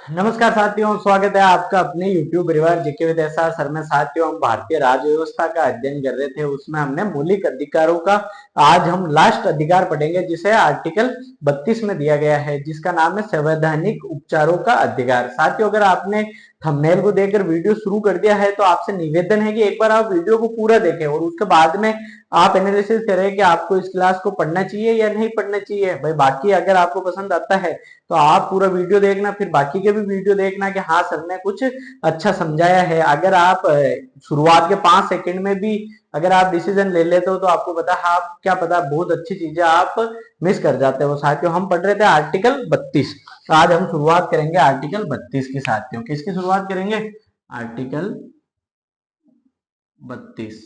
नमस्कार साथियों, स्वागत है आपका अपने YouTube परिवार जीके विद एसआर सर में। साथियों, हम भारतीय राज्य व्यवस्था का अध्ययन कर रहे थे, उसमें हमने मौलिक अधिकारों का आज हम लास्ट अधिकार पढ़ेंगे, जिसे आर्टिकल 32 में दिया गया है, जिसका नाम है संवैधानिक उपचारों का अधिकार। साथियों, अगर आपने थंबनेल को देखकर वीडियो शुरू कर दिया है तो आपसे निवेदन है कि एक बार आप वीडियो को पूरा देखें और उसके बाद में आप एनालिसिस करें कि आपको इस क्लास को पढ़ना चाहिए या नहीं पढ़ना चाहिए। भाई, बाकी अगर आपको पसंद आता है तो आप पूरा वीडियो देखना, फिर बाकी के भी वीडियो देखना कि हाँ सर ने कुछ अच्छा समझाया है। अगर आप शुरुआत के 5 सेकंड में भी अगर आप डिसीजन ले लेते हो तो आपको पता है, आप क्या पता बहुत अच्छी चीजें आप मिस कर जाते हो। साथियों, हम पढ़ रहे थे आर्टिकल 32। आज हम शुरुआत करेंगे आर्टिकल 32 की। साथियों, किसकी शुरुआत करेंगे? आर्टिकल 32।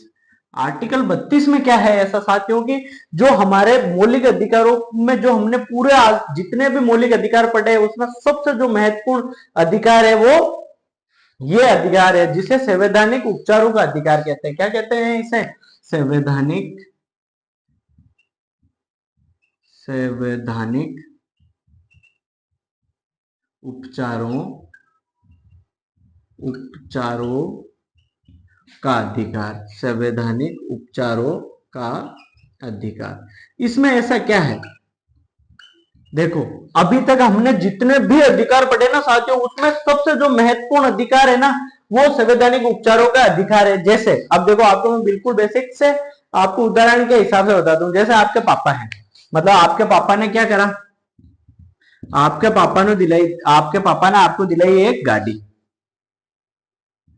आर्टिकल 32 में क्या है ऐसा साथियों की जो हमारे मौलिक अधिकारों में जो हमने पूरे जितने भी मौलिक अधिकार पढ़े उसमें सबसे जो महत्वपूर्ण अधिकार है वो ये अधिकार है जिसे संवैधानिक उपचारों का अधिकार कहते हैं। क्या कहते हैं इसे? संवैधानिक संवैधानिक उपचारों उपचारों का अधिकार। संवैधानिक उपचारों का अधिकार। इसमें ऐसा क्या है? देखो, अभी तक हमने जितने भी अधिकार पढ़े ना साथियों, उसमें सबसे जो महत्वपूर्ण अधिकार है ना वो संवैधानिक उपचारों का अधिकार है। जैसे अब देखो, आपको मैं बिल्कुल बेसिक से आपको उदाहरण के हिसाब से बताता हूं। जैसे आपके पापा हैं, मतलब आपके पापा ने क्या करा, आपके पापा ने आपको दिलाई एक गाड़ी।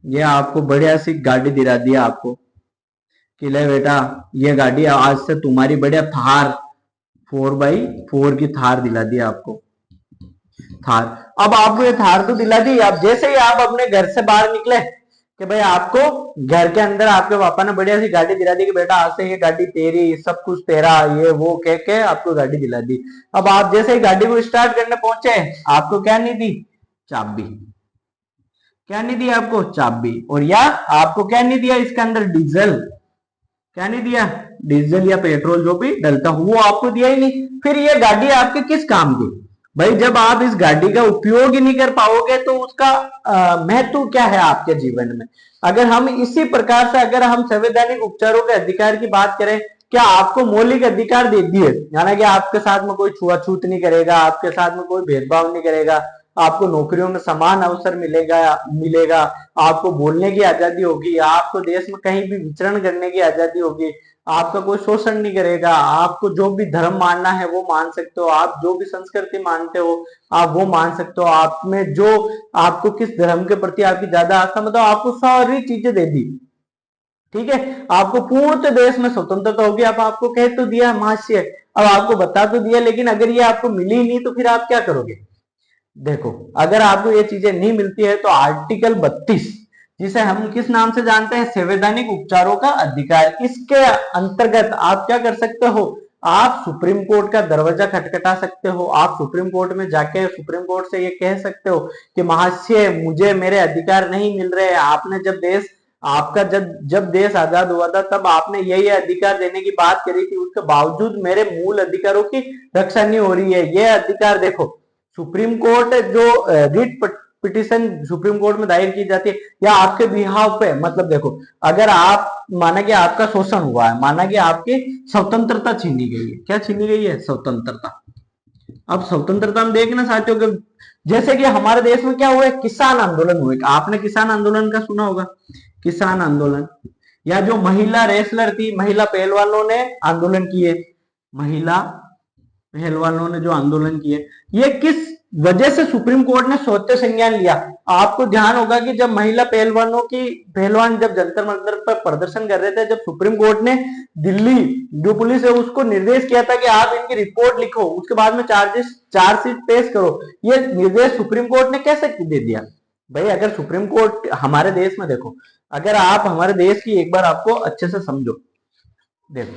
ये आपको बढ़िया सी गाड़ी दिला दिया आपको कि ले बेटा, ये गाड़ी आज से तुम्हारी, बढ़िया थार 4x4 की थार दिला दी आपको। थार, अब आपको ये थार तो दिला दी। अब जैसे ही आप अपने घर से बाहर निकले कि भाई आपको घर के अंदर आपके पापा ने बढ़िया सी गाड़ी दिला दी कि बेटा आज से ये गाड़ी तेरी, सब कुछ तेरा, ये वो कह के आपको गाड़ी दिला दी। अब आप जैसे ही गाड़ी को स्टार्ट करने पहुंचे, आपको क्या नहीं दी? चाबी। क्या नहीं दिया आपको? चाबी। और या आपको क्या नहीं दिया इसके अंदर? डीजल। क्या नहीं दिया? डीजल या पेट्रोल जो भी डलता हो वो आपको दिया ही नहीं। फिर ये गाड़ी आपके किस काम की? भाई, जब आप इस गाड़ी का उपयोग ही नहीं कर पाओगे तो उसका महत्व क्या है आपके जीवन में? अगर हम इसी प्रकार से अगर हम संवैधानिक उपचारों के अधिकार की बात करें, क्या आपको मौलिक अधिकार दे दिए, यानी कि आपके साथ में कोई छुआछूत नहीं करेगा, आपके साथ में कोई भेदभाव नहीं करेगा, आपको नौकरियों में समान अवसर मिलेगा मिलेगा आपको बोलने की आजादी होगी, आपको देश में कहीं भी विचरण करने की आजादी होगी, आपका कोई शोषण नहीं करेगा, आपको जो भी धर्म मानना है वो मान सकते हो, आप जो भी संस्कृति मानते हो आप वो मान सकते हो, आप में जो आपको किस धर्म के प्रति आपकी ज्यादा आस्था, मतलब आपको सारी चीजें दे दी। ठीक है, आपको पूर्ण देश में स्वतंत्रता होगी। अब आपको कह तो दिया महाशय, अब आपको बता तो दिया, लेकिन अगर ये आपको मिली नहीं तो फिर आप क्या करोगे? देखो, अगर आपको ये चीजें नहीं मिलती है तो आर्टिकल 32, जिसे हम किस नाम से जानते हैं? संवैधानिक उपचारों का अधिकार, इसके अंतर्गत आप क्या कर सकते हो? आप सुप्रीम कोर्ट का दरवाजा खटखटा सकते हो। आप सुप्रीम कोर्ट में जाके सुप्रीम कोर्ट से ये कह सकते हो कि महाशय मुझे मेरे अधिकार नहीं मिल रहे। आपने जब देश आपका जब जब देश आजाद हुआ था तब आपने ये अधिकार देने की बात करी थी, उसके बावजूद मेरे मूल अधिकारों की रक्षा नहीं हो रही है। ये अधिकार देखो, सुप्रीम कोर्ट जो रिट पिटिशन सुप्रीम कोर्ट में दायर की जाती है या आपके बिहाव पे, मतलब देखो, अगर आप माना कि आपका शोषण हुआ है, माना कि आपकी स्वतंत्रता छीनी गई है। क्या छीनी गई है? स्वतंत्रता। अब स्वतंत्रता में देखना साथियों कि जैसे कि हमारे देश में क्या हुआ है, किसान आंदोलन हुए। आपने किसान आंदोलन का सुना होगा, किसान आंदोलन। या जो महिला रेसलर थी, महिला पहलवानों ने आंदोलन किए, महिला पहलवानों ने जो आंदोलन किए, ये किस वजह से सुप्रीम कोर्ट ने स्वतः संज्ञान लिया? आपको ध्यान होगा कि जब महिला पहलवान जब जंतर मंतर पर प्रदर्शन कर रहे थे, जब सुप्रीम कोर्ट ने दिल्ली जो पुलिस है उसको निर्देश किया था कि आप इनकी रिपोर्ट लिखो, उसके बाद में चार्जशीट पेश करो, ये निर्देश सुप्रीम कोर्ट ने कैसे दे दिया? भाई, अगर सुप्रीम कोर्ट हमारे देश में, देखो, अगर आप हमारे देश की एक बार आपको अच्छे से समझो, देखो,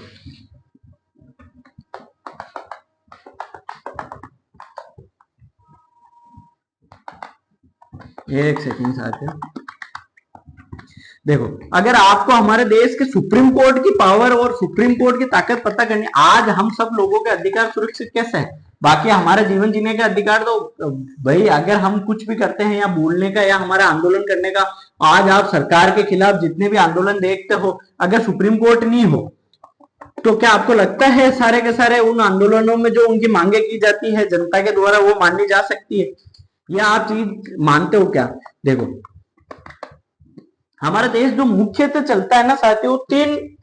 एक सेकंड साथियों, देखो, अगर आपको हमारे देश के सुप्रीम कोर्ट की पावर और सुप्रीम कोर्ट की ताकत पता करनी, आज हम सब लोगों के अधिकार सुरक्षित कैसे है, बाकी हमारा जीवन जीने का अधिकार तो भाई, अगर हम कुछ भी करते हैं या बोलने का या हमारा आंदोलन करने का, आज आप सरकार के खिलाफ जितने भी आंदोलन देखते हो, अगर सुप्रीम कोर्ट नहीं हो तो क्या आपको लगता है सारे के सारे उन आंदोलनों में जो उनकी मांगे की जाती है जनता के द्वारा वो माननी जा सकती है? या आप चीज मानते हो क्या? देखो, हमारा देश जो मुख्यतः चलता है ना साथियों, 3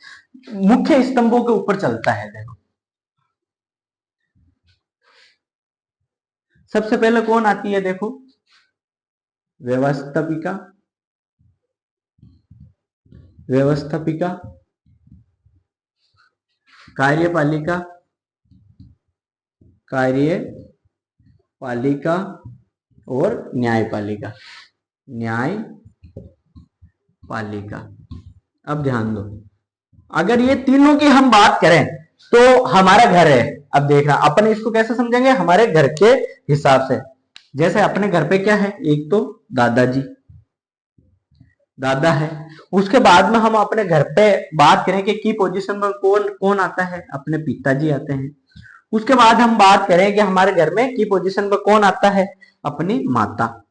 मुख्य स्तंभों के ऊपर चलता है। देखो, सबसे पहले कौन आती है? देखो, व्यवस्थापिका, व्यवस्थापिका, कार्यपालिका, कार्यपालिका और न्यायपालिका, न्यायपालिका। अब ध्यान दो, अगर ये तीनों की हम बात करें तो हमारा घर है। अब देखना अपन इसको कैसे समझेंगे, हमारे घर के हिसाब से। जैसे अपने घर पे क्या है, एक तो दादाजी, दादा है। उसके बाद में हम अपने घर पे बात करें कि की पोजीशन पर कौन कौन आता है, अपने पिताजी आते हैं। उसके बाद हम बात करें कि हमारे घर में की पोजीशन पर कौन आता है, अपनी माता,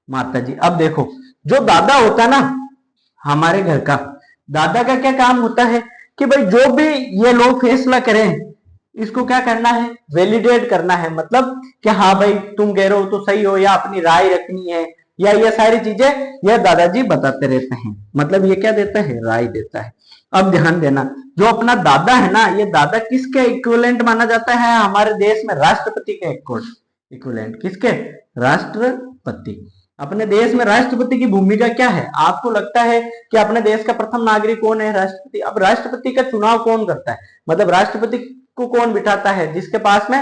माता जी। अब देखो, जो दादा होता है ना हमारे घर का, दादा का क्या काम होता है कि भाई जो भी ये लोग फैसला करें इसको क्या करना है, वैलिडेट करना है। मतलब कि हाँ भाई तुम कह रहे हो तो सही हो, या अपनी राय रखनी है, या ये सारी चीजें यह दादाजी बताते रहते हैं। मतलब ये क्या देता है, राय देता है। अब ध्यान देना, जो अपना दादा है ना, ये दादा किसके इक्विवेलेंट माना जाता है हमारे देश में? राष्ट्रपति के इक्विवेलेंट। किसके? राष्ट्रपति। अपने देश में राष्ट्रपति की भूमिका क्या है? आपको लगता है कि अपने देश का प्रथम नागरिक कौन है? राष्ट्रपति। अब राष्ट्रपति का चुनाव कौन करता है? मतलब राष्ट्रपति को कौन बिठाता है? जिसके पास में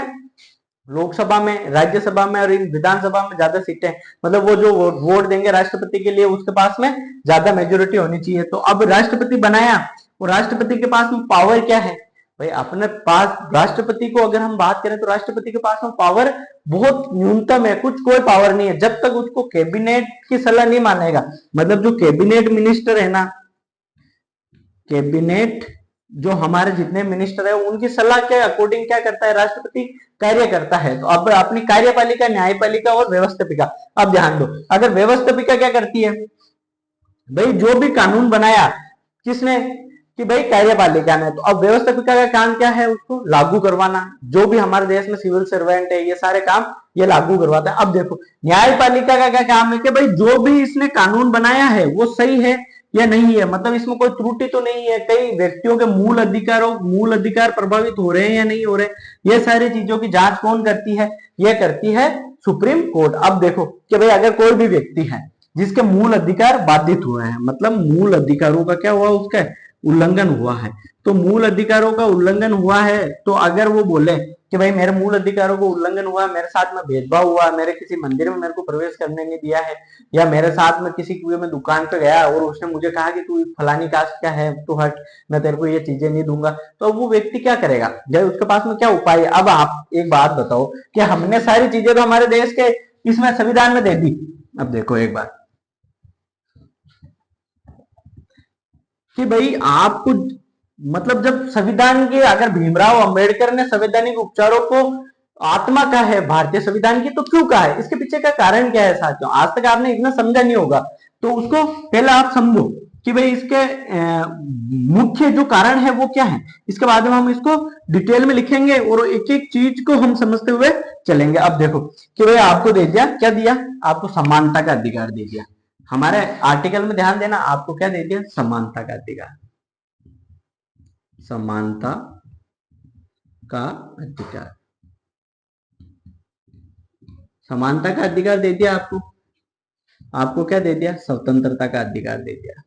लोकसभा में, राज्यसभा में और विधानसभा में ज्यादा सीटें, मतलब वो जो वोट देंगे राष्ट्रपति के लिए उसके पास में ज्यादा मेजोरिटी होनी चाहिए। तो अब राष्ट्रपति बनाया, और राष्ट्रपति के पास में पावर क्या है भाई? अपने पास राष्ट्रपति को अगर हम बात करें तो राष्ट्रपति के पास में पावर बहुत न्यूनतम है, कुछ कोई पावर नहीं है, जब तक उसको कैबिनेट की सलाह नहीं मानेगा। मतलब जो कैबिनेट मिनिस्टर है ना, कैबिनेट जो हमारे जितने मिनिस्टर है उनकी सलाह के अकॉर्डिंग क्या करता है, राष्ट्रपति कार्य करता है। तो अब अपनी कार्यपालिका, न्यायपालिका और व्यवस्थापिका। अब ध्यान दो, अगर व्यवस्थापिका क्या करती है भाई, जो भी कानून बनाया किसने, कि भाई कार्यपालिका ने, तो अब व्यवस्थापिका का काम क्या है, उसको लागू करवाना। जो भी हमारे देश में सिविल सर्वेंट है ये सारे काम ये लागू करवाता है। अब देखो, न्यायपालिका का क्या काम है कि भाई जो भी इसने कानून बनाया है वो सही है या नहीं है, मतलब इसमें कोई त्रुटि तो नहीं है, कई व्यक्तियों के मूल अधिकार प्रभावित हो रहे हैं या नहीं हो रहे, ये सारी चीजों की जांच कौन करती है? ये करती है सुप्रीम कोर्ट। अब देखो कि भाई अगर कोई भी व्यक्ति है जिसके मूल अधिकार बाधित हुए हैं, मतलब मूल अधिकारों का क्या हुआ, उसका उल्लंघन हुआ है, तो मूल अधिकारों का उल्लंघन हुआ है, तो अगर वो बोले कि भाई मेरे मूल अधिकारों को उल्लंघन हुआ, मेरे साथ में भेदभाव हुआ, मेरे किसी मंदिर में मेरे को प्रवेश करने नहीं दिया है, या मेरे साथ में किसी कुएं में दुकान पे गया और उसने मुझे कहा कि तू फलानी कास्ट का है, तू हट, मैं तेरे को ये चीजें नहीं दूंगा, तो वो व्यक्ति क्या करेगा? जब उसके पास में क्या उपाय है? अब आप एक बात बताओ कि हमने सारी चीजें तो हमारे देश के इसमें संविधान में दे दी। अब देखो एक बात कि भाई आपको, मतलब जब संविधान के, अगर भीमराव अंबेडकर ने संवैधानिक उपचारों को आत्मा का है भारतीय संविधान की, तो क्यों कहा है? इसके पीछे का कारण क्या है साथियों? आज तक आपने इतना समझा नहीं होगा, तो उसको पहले आप समझो कि भाई इसके मुख्य जो कारण है वो क्या है। इसके बाद में हम इसको डिटेल में लिखेंगे और एक एक चीज को हम समझते हुए चलेंगे। अब देखो कि भाई आपको दे दिया, क्या दिया? आपको समानता का अधिकार दे दिया। हमारे आर्टिकल में ध्यान देना, आपको क्या दे दिया? समानता का अधिकार, समानता का अधिकार, समानता का अधिकार दे दिया आपको। आपको क्या दे दिया? स्वतंत्रता का अधिकार दे दिया,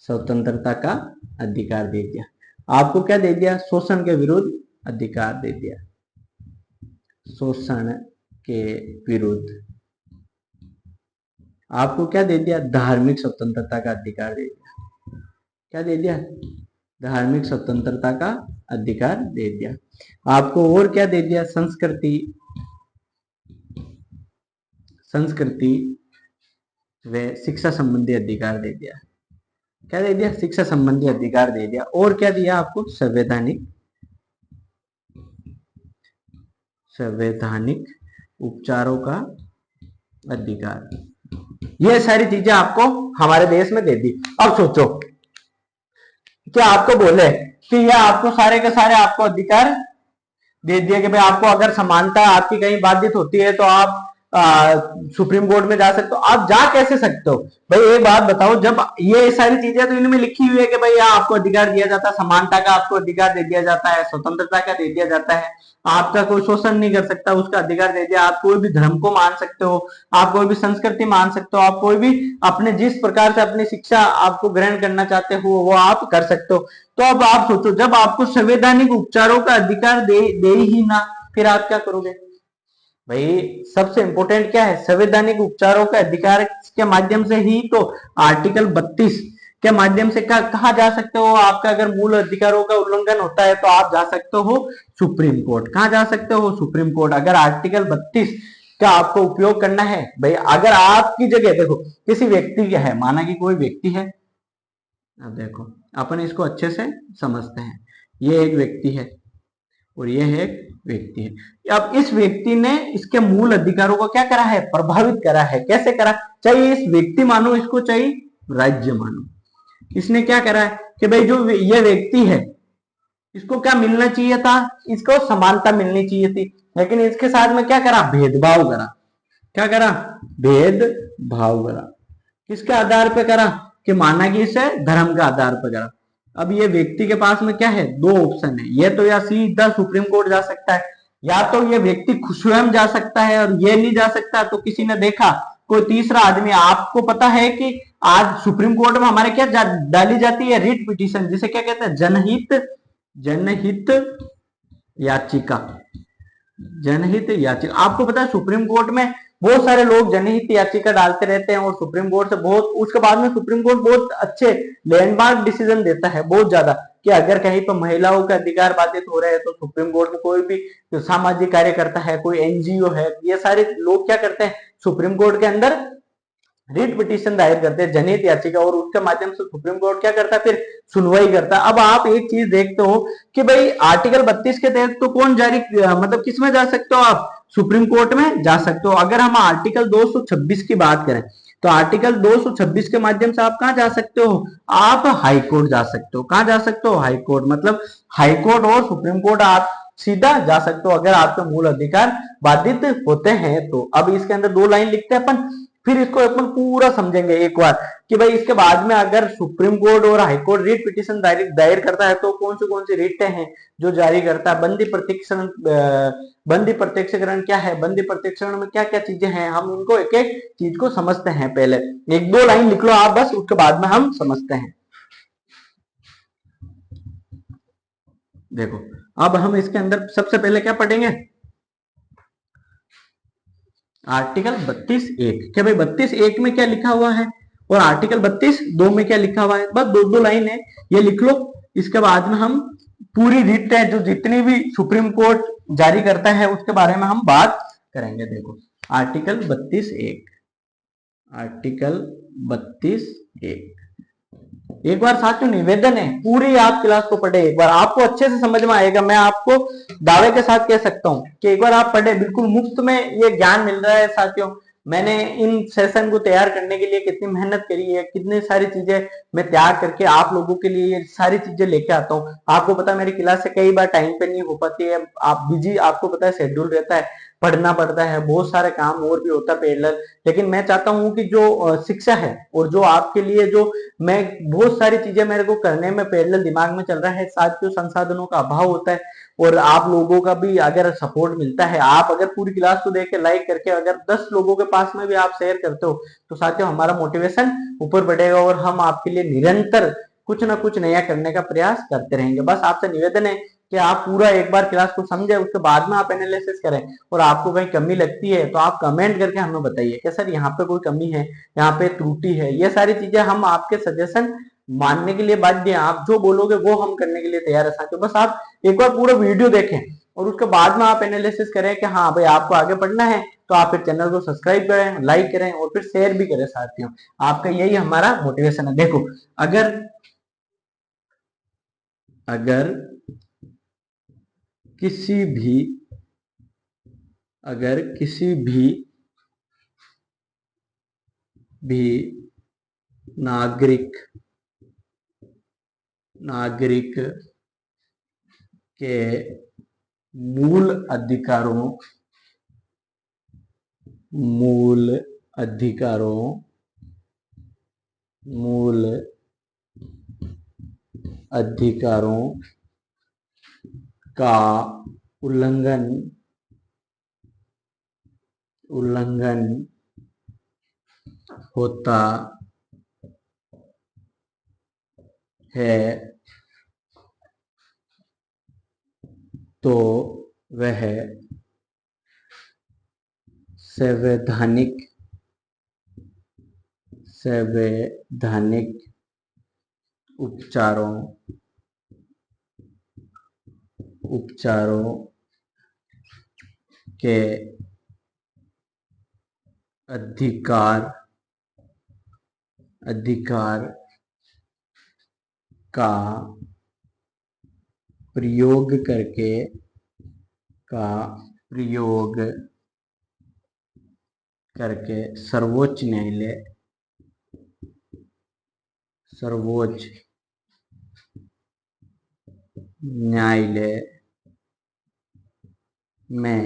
स्वतंत्रता का अधिकार दे दिया। आपको क्या दे दिया? शोषण के विरुद्ध अधिकार दे दिया, शोषण के विरुद्ध। आपको क्या दे दिया? धार्मिक स्वतंत्रता का अधिकार दे दिया। क्या दे दिया? धार्मिक स्वतंत्रता का अधिकार दे दिया। आपको और क्या दे दिया? संस्कृति वे शिक्षा संबंधी अधिकार दे दिया। क्या दे दिया? शिक्षा संबंधी अधिकार दे दिया। और क्या दिया आपको? संवैधानिक उपचारों का अधिकार। ये सारी चीजें आपको हमारे देश में दे दी। अब सोचो, क्या आपको बोले कि ये आपको सारे के सारे आपको अधिकार दे दिया कि भाई आपको अगर समानता आपकी कहीं बाधित होती है तो आप सुप्रीम कोर्ट में जा सकते हो। आप जा कैसे सकते हो भाई? एक बात बताओ, जब ये सारी चीजें तो इनमें लिखी हुई है कि भाई आपको अधिकार दिया जाता है, समानता का आपको अधिकार दे दिया जाता है, स्वतंत्रता का दे दिया जाता है, आपका कोई शोषण नहीं कर सकता, उसका अधिकार दे दिया, आप कोई भी धर्म को मान सकते हो, आप कोई भी संस्कृति मान सकते हो, आप कोई भी अपने जिस प्रकार से अपनी शिक्षा आपको ग्रहण करना चाहते हो वो आप कर सकते हो। तो अब आप सोचो, जब आपको संवैधानिक उपचारों का अधिकार दे ही ना, फिर आप क्या करोगे भाई? सबसे इंपॉर्टेंट क्या है? संवैधानिक उपचारों के अधिकार के माध्यम से ही तो आर्टिकल 32 के माध्यम से कहा जा सकते हो आपका अगर मूल अधिकारों का उल्लंघन होता है तो आप जा सकते हो सुप्रीम कोर्ट। कहां जा सकते हो? Supreme court. अगर आर्टिकल 32 का आपको उपयोग करना है भाई, अगर आपकी जगह देखो किसी व्यक्ति का है, माना कि कोई व्यक्ति है, अब देखो अपन इसको अच्छे से समझते हैं, ये एक व्यक्ति है और ये है एक व्यक्ति है। अब इस व्यक्ति ने इसके मूल अधिकारों को क्या करा है? प्रभावित करा है। कैसे करा? चाहे इस व्यक्ति मानो इसको, चाहे राज्य मानो, इसने क्या करा है कि भाई जो ये व्यक्ति है इसको क्या मिलना चाहिए था? इसको समानता मिलनी चाहिए थी, लेकिन इसके साथ में क्या करा? भेदभाव करा। क्या करा? भेदभाव करा। किसके आधार पर करा? कि माना कि इसे धर्म के आधार पर करा। अब ये व्यक्ति के पास में क्या है? दो ऑप्शन है, ये तो या सीधा सुप्रीम कोर्ट जा सकता है, या तो ये व्यक्ति स्वयं जा सकता है, और ये नहीं जा सकता तो किसी ने देखा कोई तीसरा आदमी। आपको पता है कि आज सुप्रीम कोर्ट में हमारे क्या डाली जाती है? रिट पिटीशन, जिसे क्या कहते हैं? जनहित याचिका। जनहित याचिका। आपको पता है सुप्रीम कोर्ट में बहुत सारे लोग जनहित याचिका डालते रहते हैं और सुप्रीम कोर्ट से बहुत, उसके बाद में सुप्रीम कोर्ट बहुत अच्छे लैंडमार्क डिसीजन देता है, बहुत ज्यादा, कि अगर कहीं पर महिलाओं का अधिकार बाधित हो रहे हैं तो सुप्रीम कोर्ट में कोई भी जो सामाजिक कार्यकर्ता है, कोई एनजीओ है, ये सारे लोग क्या करते हैं? सुप्रीम कोर्ट के अंदर रिट पिटीशन दायर करते हैं, जनहित याचिका, और उसके माध्यम से सुप्रीम कोर्ट क्या करता है? फिर सुनवाई करता है। अब आप एक चीज देखते हो कि भाई आर्टिकल 32 के तहत तो कौन जारी, मतलब किसमें जा सकते हो आप? सुप्रीम कोर्ट में जा सकते हो। अगर हम आर्टिकल 226 की बात करें तो आर्टिकल 226 के माध्यम से आप कहां जा सकते हो? आप हाई कोर्ट जा सकते हो। कहां जा सकते हो? High court. मतलब हाई कोर्ट और सुप्रीम कोर्ट आप सीधा जा सकते हो अगर आपके मूल अधिकार बाधित होते हैं तो। अब इसके अंदर दो लाइन लिखते हैं अपन, फिर इसको अपन पूरा समझेंगे एक बार कि भाई इसके बाद में अगर सुप्रीम कोर्ट और हाई कोर्ट रिट पिटीशन दायर करता है तो कौन सी रिट हैं जो जारी करता है? बंदी प्रत्यक्षीकरण क्या है? बंदी प्रत्यक्षीकरण में क्या क्या चीजें हैं? हम इनको एक एक चीज को समझते हैं। पहले एक दो लाइन लिख लो आप बस, उसके बाद में हम समझते हैं। देखो अब हम इसके अंदर सबसे पहले क्या पढ़ेंगे? आर्टिकल 32(1). क्या भाई 32(1) में क्या लिखा हुआ है और आर्टिकल 32(2) में क्या लिखा हुआ है? बस दो दो लाइन है, ये लिख लो। इसके बाद में हम पूरी रिट है जो जितनी भी सुप्रीम कोर्ट जारी करता है उसके बारे में हम बात करेंगे। देखो आर्टिकल 32(1), आर्टिकल 32(1। एक बार साथियों निवेदन है, पूरी आप क्लास को पढ़े, एक बार आपको अच्छे से समझ में आएगा। मैं आपको दावे के साथ कह सकता हूं कि एक बार आप पढ़े, बिल्कुल मुफ्त में ये ज्ञान मिल रहा है साथियों। मैंने इन सेशन को तैयार करने के लिए कितनी मेहनत करी है, कितनी सारी चीजें मैं तैयार करके आप लोगों के लिए ये सारी चीजें लेके आता हूँ। आपको पता है मेरी क्लास से कई बार टाइम पे नहीं हो पाती है, आप बिजी, आपको पता है शेड्यूल रहता है, पढ़ना पड़ता है, बहुत सारे काम और भी होता है पैरेलल। लेकिन मैं चाहता हूं कि जो शिक्षा है और जो आपके लिए जो मैं बहुत सारी चीजें मेरे को करने में पैरेलल दिमाग में चल रहा है, साथियों संसाधनों का अभाव होता है और आप लोगों का भी अगर सपोर्ट मिलता है, आप अगर पूरी क्लास को देख के लाइक करके अगर 10 लोगों के पास में भी आप शेयर करते हो तो साथियों हमारा मोटिवेशन ऊपर बढ़ेगा और हम आपके लिए निरंतर कुछ ना कुछ नया करने का प्रयास करते रहेंगे। बस आपसे निवेदन है कि आप पूरा एक बार क्लास को समझे, उसके बाद में आप एनालिसिस करें, और आपको कहीं कमी लगती है तो आप कमेंट करके हमें बताइए कि सर यहाँ पे कोई कमी है, यहाँ पे त्रुटि है। ये सारी चीजें हम आपके सजेशन मानने के लिए बाध्य हैं, आप जो बोलोगे वो हम करने के लिए तैयार है साथियों। बस आप एक बार पूरा वीडियो देखें और उसके बाद में आप एनालिसिस करें कि हाँ भाई आपको आगे पढ़ना है, तो आप फिर चैनल को सब्सक्राइब करें, लाइक करें और फिर शेयर भी करें साथियों। आपका यही हमारा मोटिवेशन है। देखो अगर अगर किसी भी अगर किसी भी नागरिक के मूल अधिकारों मूल अधिकारों मूल अधिकारों का उल्लंघन होता है तो वह संवैधानिक उपचारों के अधिकार का प्रयोग करके सर्वोच्च न्यायालय में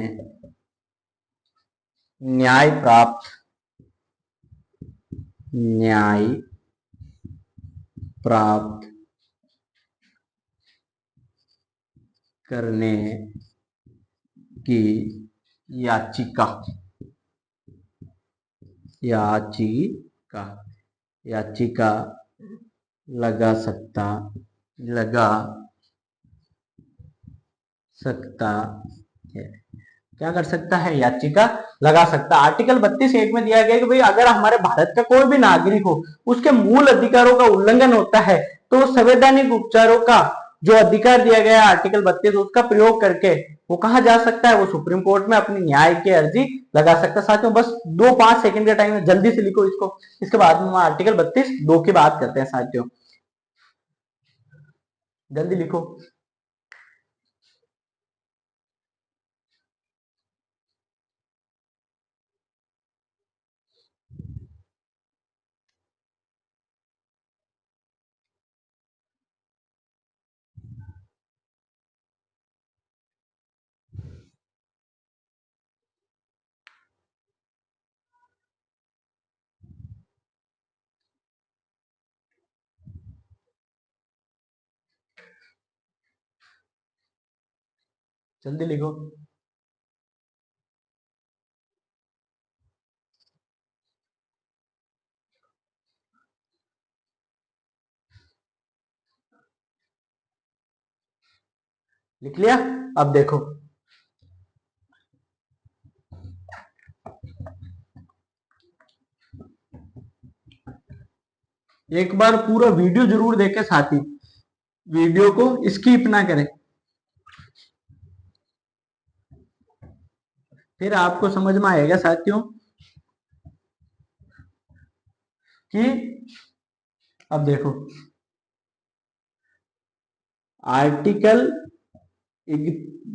न्याय प्राप्त करने की याचिका लगा सकता है। क्या कर सकता है? याचिका लगा सकता। आर्टिकल 32(1) में दिया गया कि भाई अगर हमारे भारत का कोई भी नागरिक हो, उसके मूल अधिकारों का उल्लंघन होता है, तो संवैधानिक उपचारों का जो अधिकार दिया गया है आर्टिकल 32, उसका प्रयोग करके वो कहा जा सकता है, वो सुप्रीम कोर्ट में अपनी न्याय की अर्जी लगा सकता है। साथियों बस 2-5 सेकंड का टाइम है, जल्दी से लिखो इसको, इसके बाद में हम आर्टिकल 32(2) की बात करते हैं। साथियों जल्दी लिखो। जल्दी लिखो। लिख लिया? अब देखो, एक बार पूरा वीडियो जरूर देखें साथी, वीडियो को स्किप ना करें, फिर आपको समझ में आएगा साथियों कि अब देखो आर्टिकल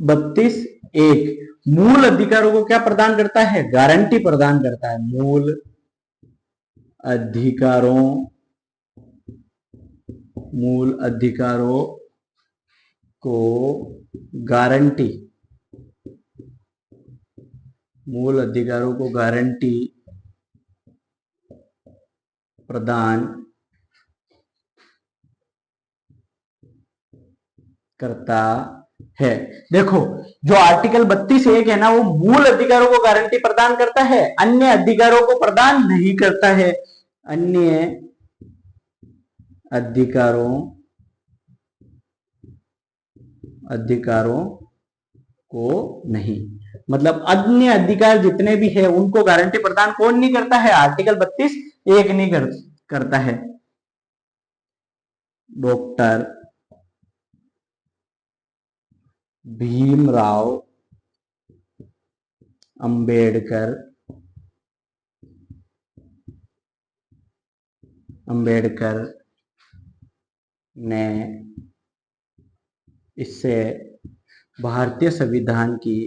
32(1) मूल अधिकारों को क्या प्रदान करता है? गारंटी प्रदान करता है। मूल अधिकारों को गारंटी प्रदान करता है। देखो जो आर्टिकल 32(1) है ना, वो मूल अधिकारों को गारंटी प्रदान करता है, अन्य अधिकारों को प्रदान नहीं करता है। अन्य अधिकारों को नहीं, मतलब अन्य अधिकार जितने भी है उनको गारंटी प्रदान कौन नहीं करता है? आर्टिकल 32(1) नहीं करता है। डॉक्टर भीमराव अंबेडकर ने इससे भारतीय संविधान की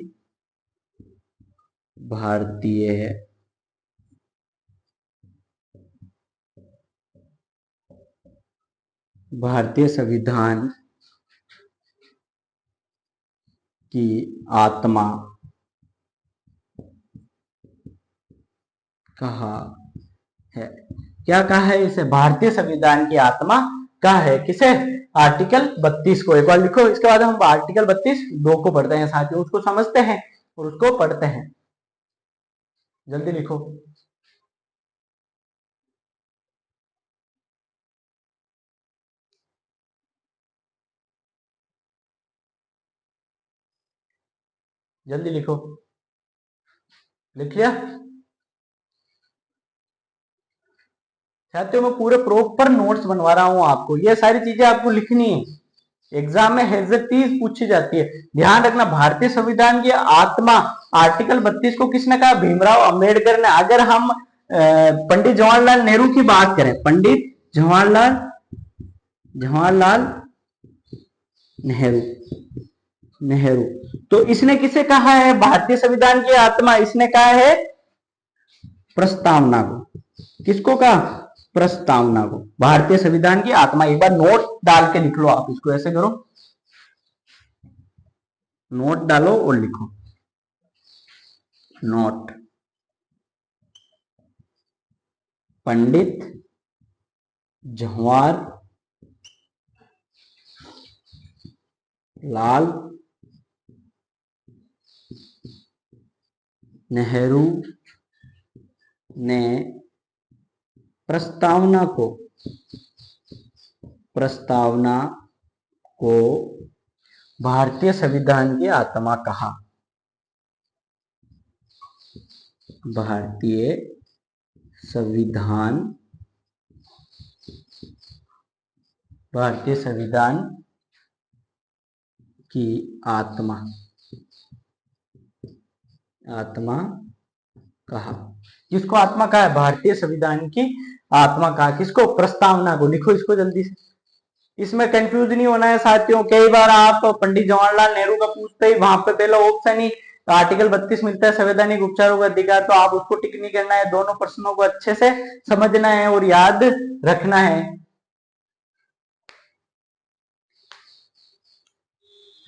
भारतीय संविधान की आत्मा कहा है। क्या कहा है इसे? भारतीय संविधान की आत्मा कहा है। किसे? आर्टिकल 32 को। एक बार लिखो, इसके बाद हम आर्टिकल 32(2) को पढ़ते हैं साथियों, उसको समझते हैं और उसको पढ़ते हैं। जल्दी लिखो। जल्दी लिखो। लिख लिया साथियों? मैं पूरे प्रॉपर नोट्स बनवा रहा हूं आपको, ये सारी चीजें आपको लिखनी है। एग्जाम में हेजरतीज पूछी जाती है, ध्यान रखना। भारतीय संविधान की आत्मा आर्टिकल 32 को किसने कहा? भीमराव अंबेडकर ने। अगर हम पंडित जवाहरलाल नेहरू की बात करें, पंडित जवाहरलाल नेहरू, तो इसने किसे कहा है भारतीय संविधान की आत्मा? इसने कहा है प्रस्तावना को। किसको कहा? प्रस्तावना को। भारतीय संविधान की आत्मा। एक बार नोट डाल के लिख लो आप इसको, ऐसे करो, नोट डालो और लिखो। नोट, पंडित जवाहरलाल नेहरू ने प्रस्तावना को भारतीय संविधान की आत्मा कहा। भारतीय संविधान की आत्मा कहा। किसको आत्मा कहा है? भारतीय संविधान की आत्मा कहा। किसको? प्रस्तावना को। लिखो इसको जल्दी से, इसमें कंफ्यूज नहीं होना है साथियों। कई बार आप पंडित जवाहरलाल नेहरू का पूछते ही वहां पे पहला ऑप्शन ही आर्टिकल 32 मिलता है, संवैधानिक उपचारों का अधिकार, तो आप उसको टिक नहीं करना है। दोनों प्रश्नों को अच्छे से समझना है और याद रखना है।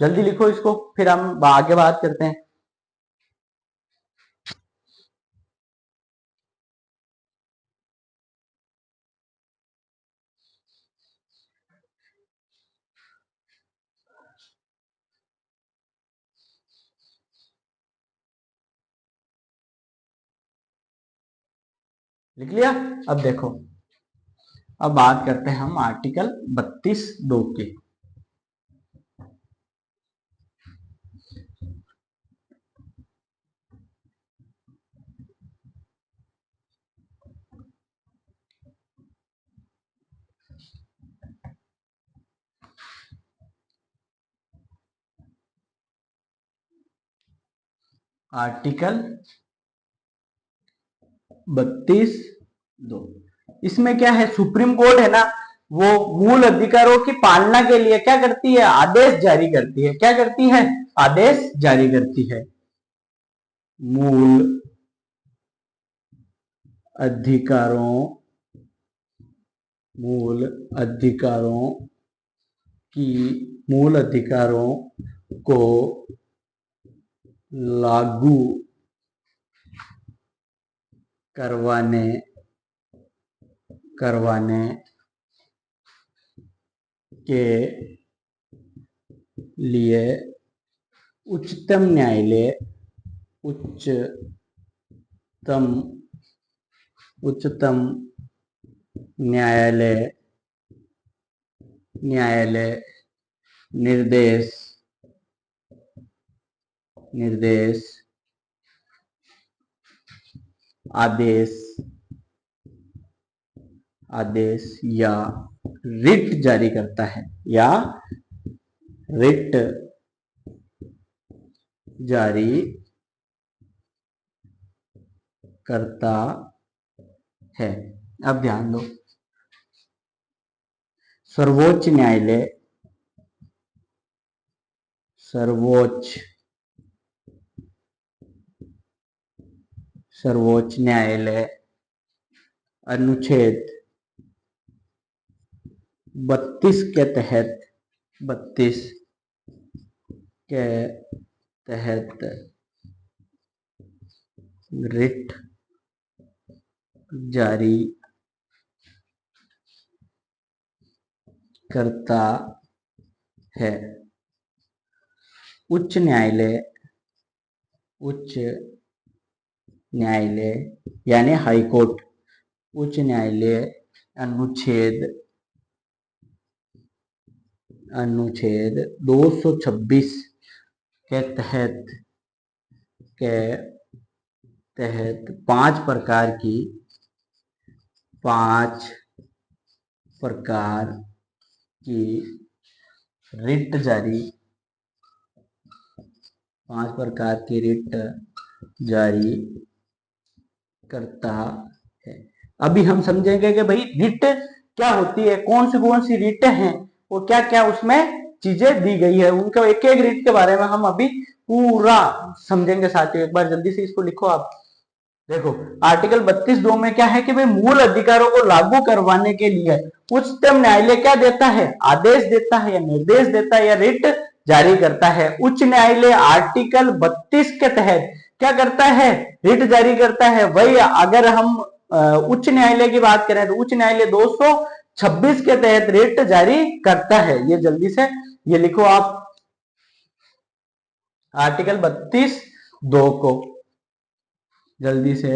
जल्दी लिखो इसको, फिर हम आगे बात करते हैं। लिख लिया? अब देखो, अब बात करते हैं हम आर्टिकल 32(2) की। आर्टिकल 32(2) इसमें क्या है? सुप्रीम कोर्ट है ना, वो मूल अधिकारों की पालना के लिए क्या करती है? आदेश जारी करती है। क्या करती है? आदेश जारी करती है। मूल अधिकारों को लागू करवाने के लिए उच्चतम न्यायालय निर्देश आदेश या रिट जारी करता है, जारी करता है। अब ध्यान दो, सर्वोच्च न्यायालय, सर्वोच्च सर्वोच्च न्यायालय अनुच्छेद 32 के तहत 32 के तहत रिट जारी करता है। उच्च न्यायालय यानी हाई कोर्ट, उच्च न्यायालय अनुच्छेद 226 के तहत पांच प्रकार की रिट जारी करता है। अभी हम समझेंगे कि भाई रिट क्या होती है, कौन सी रिट हैं और क्या क्या उसमें चीजें दी गई है, उनका एक एक रिट के बारे में हम अभी पूरा समझेंगे साथियों। एक बार जल्दी से इसको लिखो आप। देखो, आर्टिकल 32(2) में क्या है कि भाई मूल अधिकारों को लागू करवाने के लिए उच्चतम न्यायालय क्या देता है, आदेश देता है या निर्देश देता है या रिट जारी करता है। उच्च न्यायालय आर्टिकल 32 के तहत क्या करता है, रिट जारी करता है। वही अगर हम उच्च न्यायालय की बात करें तो उच्च न्यायालय 226 के तहत रिट जारी करता है। ये जल्दी से ये लिखो आप, आर्टिकल 32(2) को जल्दी से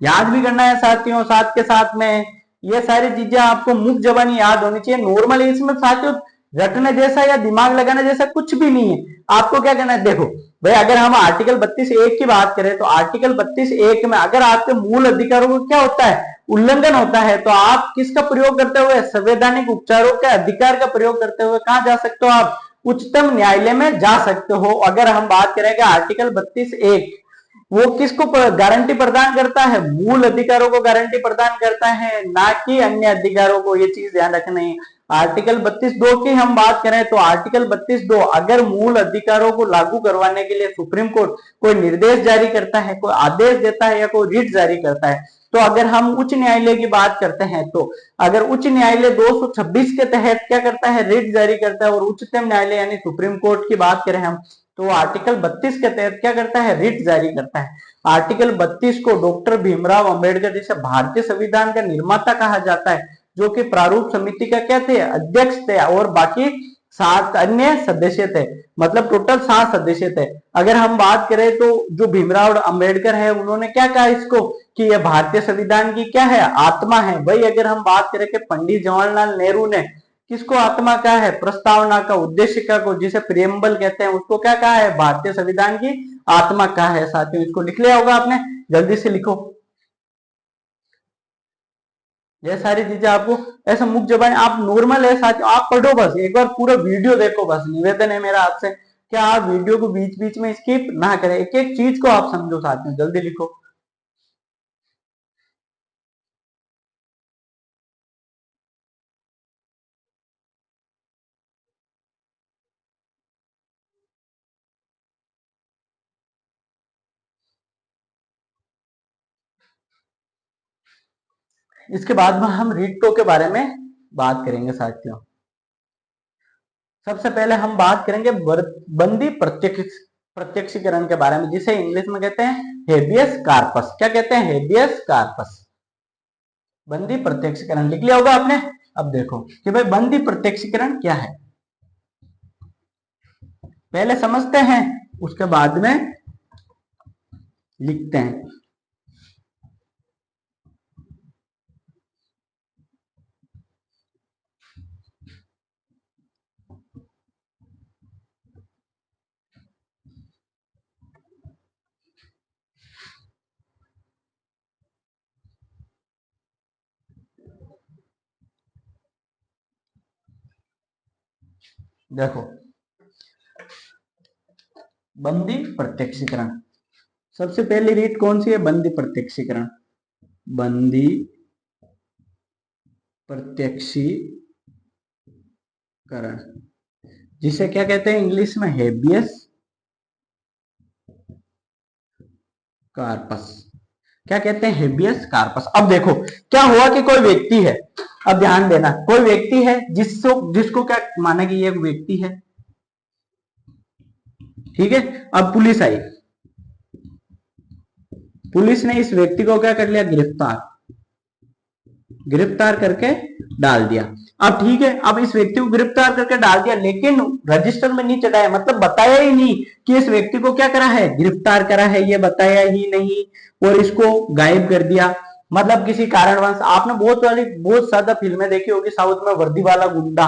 याद भी करना है साथियों। साथ के साथ में ये सारी चीजें आपको मुख जबानी याद होनी चाहिए। नॉर्मली इसमें साथियों रटने जैसा या दिमाग लगाने जैसा कुछ भी नहीं है। आपको क्या करना है, देखो भाई अगर हम आर्टिकल 32(1) की बात करें तो आर्टिकल 32(1) में अगर आपके मूल अधिकारों को क्या होता है, उल्लंघन होता है, तो आप किसका प्रयोग करते हुए, संवैधानिक उपचारों के अधिकार का प्रयोग करते हुए कहां जा सकते हो, आप उच्चतम न्यायालय में जा सकते हो। अगर हम बात करें कि आर्टिकल 32(1) वो किसको गारंटी प्रदान करता है, मूल अधिकारों को गारंटी प्रदान करता है, ना कि अन्य अधिकारों को। ये चीज ध्यान रखना है। आर्टिकल 32(2) की हम बात करें तो आर्टिकल 32(2) अगर मूल अधिकारों को लागू करवाने के लिए सुप्रीम कोर्ट कोई निर्देश जारी करता है, कोई आदेश देता है या कोई रिट जारी करता है, तो अगर हम उच्च न्यायालय की बात करते हैं तो अगर उच्च न्यायालय 226 के तहत क्या करता है, रिट जारी करता है, और उच्चतम न्यायालय यानी सुप्रीम कोर्ट की बात करें हम तो आर्टिकल 32 के तहत क्या करता है, रिट जारी करता है। आर्टिकल 32 को डॉक्टर भीमराव अंबेडकर जिसे भारतीय संविधान का निर्माता कहा जाता है, जो कि प्रारूप समिति का क्या थे, अध्यक्ष थे, और बाकी 7 अन्य सदस्य थे, मतलब टोटल 7 सदस्य थे। अगर हम बात करें तो जो भीमराव अंबेडकर है उन्होंने क्या कहा इसको कि यह भारतीय संविधान की क्या है, आत्मा है। वही अगर हम बात करें कि पंडित जवाहरलाल नेहरू ने किसको आत्मा कहा है, प्रस्तावना का, उद्देशिका को, जिसे प्रियम्बल कहते हैं, उसको क्या कहा है, भारतीय संविधान की आत्मा कहा है। साथियों इसको लिख लिया होगा आपने, जल्दी से लिखो। ये सारी चीजें आपको ऐसा मुख जबान आप नॉर्मल है साथियों, आप पढ़ो, बस एक बार पूरा वीडियो देखो। बस निवेदन है मेरा आपसे कि आप वीडियो को बीच बीच में स्किप ना करें, एक एक चीज को आप समझो साथियों। जल्दी लिखो। इसके बाद में हम रिटो के बारे में बात करेंगे साथियों। सबसे पहले हम बात करेंगे बंदी प्रत्यक्षीकरण के बारे में, जिसे इंग्लिश में कहते हैं हेबियस कार्पस। क्या कहते हैं, हेबियस कार्पस, बंदी प्रत्यक्षीकरण। लिख लिया होगा आपने। अब देखो कि भाई बंदी प्रत्यक्षीकरण क्या है, पहले समझते हैं उसके बाद में लिखते हैं। देखो बंदी प्रत्यक्षीकरण। सबसे पहली रीत कौन सी है? बंदी प्रत्यक्षीकरण। बंदी प्रत्यक्षीकरण, जिसे क्या कहते हैं इंग्लिश में? Habeas corpus. क्या कहते हैं? Habeas corpus. अब देखो क्या हुआ कि कोई व्यक्ति है, अब ध्यान देना, कोई व्यक्ति है जिसको क्या माना कि ये व्यक्ति है, ठीक है। अब पुलिस आई, पुलिस ने इस व्यक्ति को क्या कर लिया? गिरफ्तार करके डाल दिया। अब ठीक है, अब इस व्यक्ति को गिरफ्तार करके डाल दिया, लेकिन रजिस्टर में नहीं चढ़ाया, मतलब बताया ही नहीं कि इस व्यक्ति को क्या करा है? गिरफ्तार करा है, ये बताया ही नहीं, और इसको गायब कर दिया। मतलब किसी कारणवश, आपने बहुत ज्यादा फिल्में देखी होगी साउथ में, वर्दी वाला गुंडा।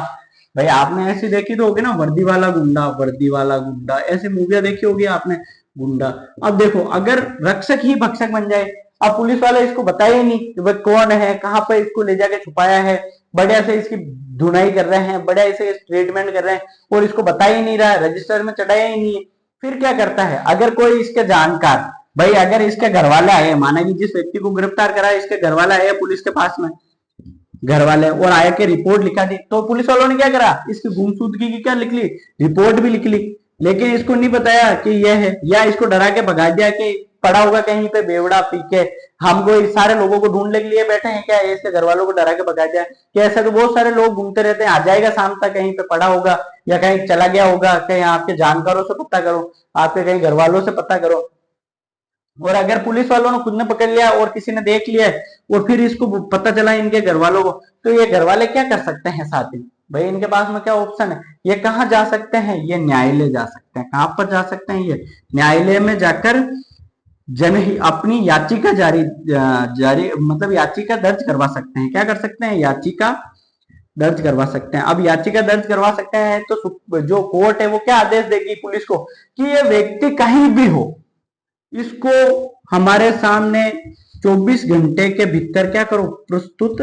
भाई आपने ऐसी देखी तो होगी ना, वर्दी वाला गुंडा, वर्दी वाला गुंडा, ऐसी मूवियां देखी होगी आपने, गुंडा। अब देखो अगर रक्षक ही भक्षक बन जाए, अब पुलिस वाले इसको बताए ही नहीं कि वह कौन है, कहां पर इसको ले जाके छुपाया है, बढ़िया से इसकी धुनाई कर रहे हैं, बढ़िया से ट्रीटमेंट कर रहे हैं, और इसको बता ही नहीं रहा है, रजिस्टर में चढ़ाया ही नहीं है। फिर क्या करता है? अगर कोई इसके जानकार, भाई अगर इसके घर वाले आए, माना कि जिस व्यक्ति को गिरफ्तार करा है इसके घर वाले आए पुलिस के पास में, घर वाले, और आया के रिपोर्ट लिखा दी, तो पुलिस वालों ने क्या करा? इसकी गुमशुदगी की क्या लिख ली? रिपोर्ट भी लिख ली, लेकिन इसको नहीं बताया कि यह है, या इसको डरा के भगा दिया कि पड़ा होगा कहीं पे बेवड़ा पी के, हमको इस सारे लोगों को ढूंढने के लिए बैठे हैं क्या, इसके घर वालों को डरा के भगा दिया कि ऐसे तो बहुत सारे लोग घूमते रहते हैं, आ जाएगा शाम तक, कहीं पे पड़ा होगा या कहीं चला गया होगा, कहीं आपके जानकारों से पता करो, आपके कहीं घर वालों से पता करो। और अगर पुलिस वालों ने खुद ने पकड़ लिया और किसी ने देख लिया और फिर इसको पता चला इनके घर वालों को, तो ये घर वाले क्या कर सकते हैं साथ ही? भाई इनके पास में क्या ऑप्शन है? ये कहाँ जा सकते हैं? ये न्यायालय जा सकते हैं। कहां पर जा सकते हैं? ये न्यायालय में जाकर जनहित अपनी याचिका जारी जारी मतलब याचिका दर्ज करवा सकते हैं। क्या कर सकते हैं? याचिका दर्ज करवा सकते हैं। अब याचिका दर्ज करवा सकते हैं तो जो कोर्ट है वो क्या आदेश देगी पुलिस को कि ये व्यक्ति कहीं भी हो, इसको हमारे सामने 24 घंटे के भीतर क्या करो? प्रस्तुत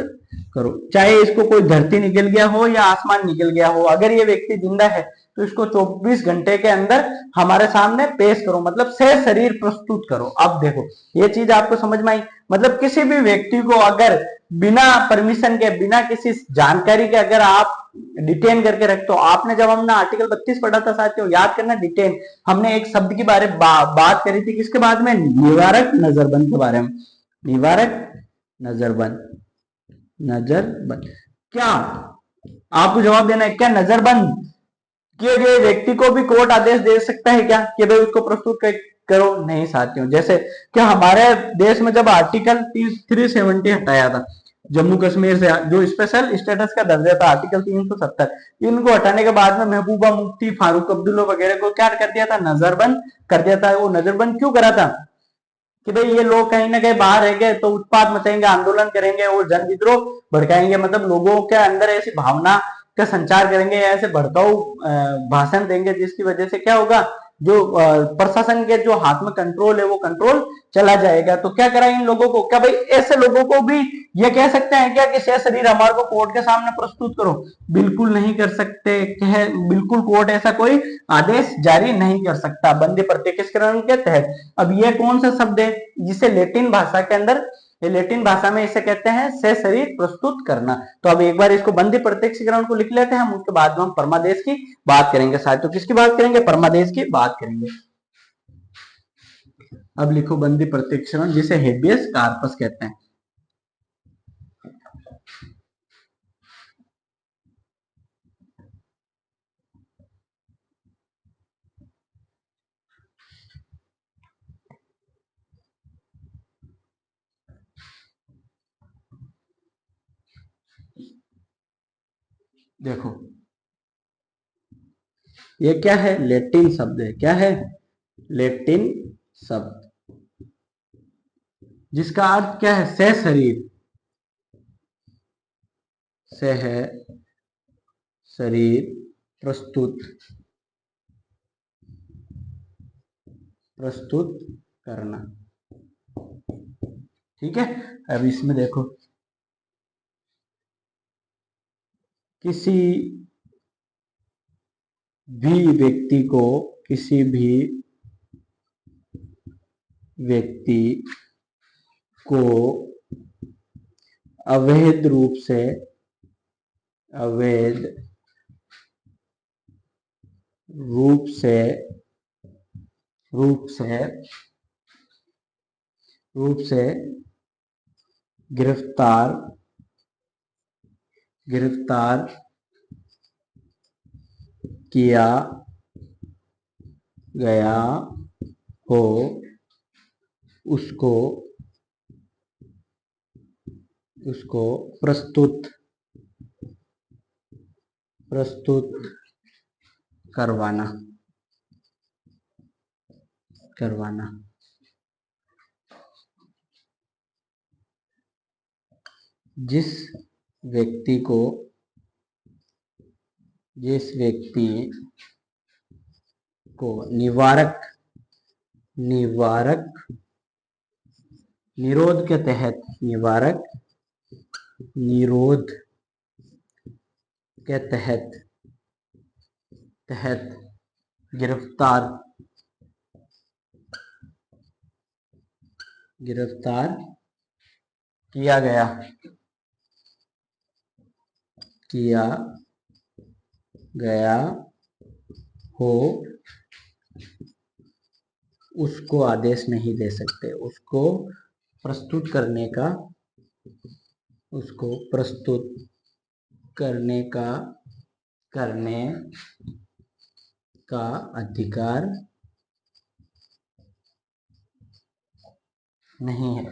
करो। चाहे इसको कोई धरती निकल गया हो या आसमान निकल गया हो, अगर ये व्यक्ति जिंदा है तो इसको 24 घंटे के अंदर हमारे सामने पेश करो, मतलब से शरीर प्रस्तुत करो। अब देखो ये चीज आपको समझ में आई? मतलब किसी भी व्यक्ति को अगर बिना परमिशन के, बिना किसी जानकारी के अगर आप डिटेन करके रखते हो, आपने जब हमने आर्टिकल 32 पढ़ा था साथियों, याद करना, डिटेन, हमने एक शब्द की बारे बात करी थी, किसके बाद में? निवारक नजरबंद के बारे में। निवारक नजरबंद, नजरबंद क्या? आपको जवाब देना है, क्या नजरबंद किए गए व्यक्ति को भी कोर्ट आदेश दे सकता है क्या कि भाई उसको प्रस्तुत करो? नहीं साथियों। जैसे क्या हमारे देश में जब आर्टिकल 370 हटाया था जम्मू कश्मीर से, जो स्पेशल स्टेटस का दर्जा था, आर्टिकल 370, इनको हटाने के बाद में महबूबा मुफ्ती, फारूक अब्दुल्ला वगैरह को क्या कर दिया था? नजरबंद कर दिया था। वो नजरबंद क्यों करा था? कि भाई ये लोग कहीं ना कहीं बाहर रहेंगे तो उत्पात मचाएंगे, आंदोलन करेंगे और जन विद्रोह भड़काएंगे, मतलब लोगों के अंदर ऐसी भावना का संचार करेंगे, ऐसे भड़काऊ भाषण देंगे, जिसकी वजह से क्या होगा? जो प्रशासन के जो हाथ में कंट्रोल है वो कंट्रोल चला जाएगा। तो क्या करा इन लोगों को? क्या भाई ऐसे लोगों को भी ये कह सकते हैं क्या कि शरीर हमारे को कोर्ट के सामने प्रस्तुत करो? बिल्कुल नहीं कर सकते। बिल्कुल कोर्ट ऐसा कोई आदेश जारी नहीं कर सकता बंदी प्रत्यक्षीकरण के तहत। अब ये कौन सा शब्द है जिसे लैटिन भाषा के अंदर, ये लैटिन भाषा में इसे कहते हैं से शरीर प्रस्तुत करना। तो अब एक बार इसको बंदी प्रत्यक्षीकरण को लिख लेते हैं हम, उसके बाद में हम परमादेश की बात करेंगे साथियों। किसकी बात करेंगे? परमादेश की बात करेंगे। अब लिखो बंदी प्रत्यक्षीकरण, जिसे हेबियस कार्पस कहते हैं। देखो ये क्या है? लैटिन शब्द है। क्या है? लैटिन शब्द, जिसका अर्थ क्या है? से शरीर, से है शरीर प्रस्तुत, प्रस्तुत करना। ठीक है। अब इसमें देखो, किसी भी व्यक्ति को, किसी भी व्यक्ति को अवैध रूप से अवैध रूप से रूप से रूप से गिरफ्तार किया गया हो उसको प्रस्तुत करवाना जिस व्यक्ति को निरोध के तहत गिरफ्तार किया गया हो उसको आदेश नहीं दे सकते। उसको प्रस्तुत करने का अधिकार नहीं है।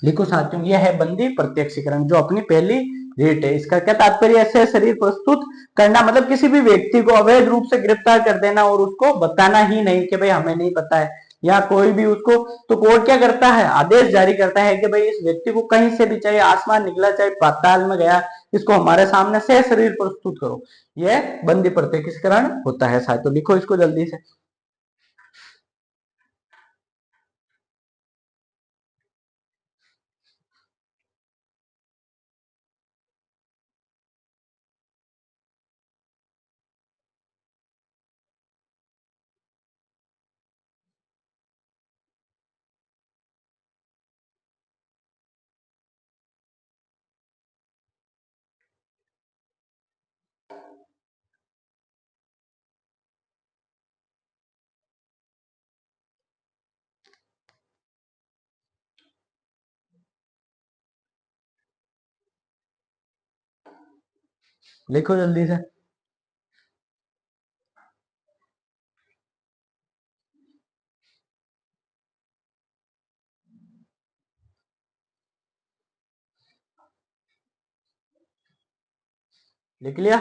लिखो साथियों, यह है बंदी प्रत्यक्षीकरण, जो अपनी पहली रीट है। इसका क्या तात्पर्य? ऐसे शरीर प्रस्तुत करना मतलब किसी भी व्यक्ति को अवैध रूप से गिरफ्तार कर देना और उसको बताना ही नहीं कि भाई हमें नहीं पता है, या कोई भी उसको, तो कोर्ट क्या करता है? आदेश जारी करता है कि भाई इस व्यक्ति को कहीं से भी, चाहे आसमान निकला चाहे पाताल में गया, इसको हमारे सामने से शरीर प्रस्तुत करो। यह बंदी प्रत्यक्षीकरण होता है साथियों। लिखो इसको जल्दी से। लिखो जल्दी से। लिख लिया?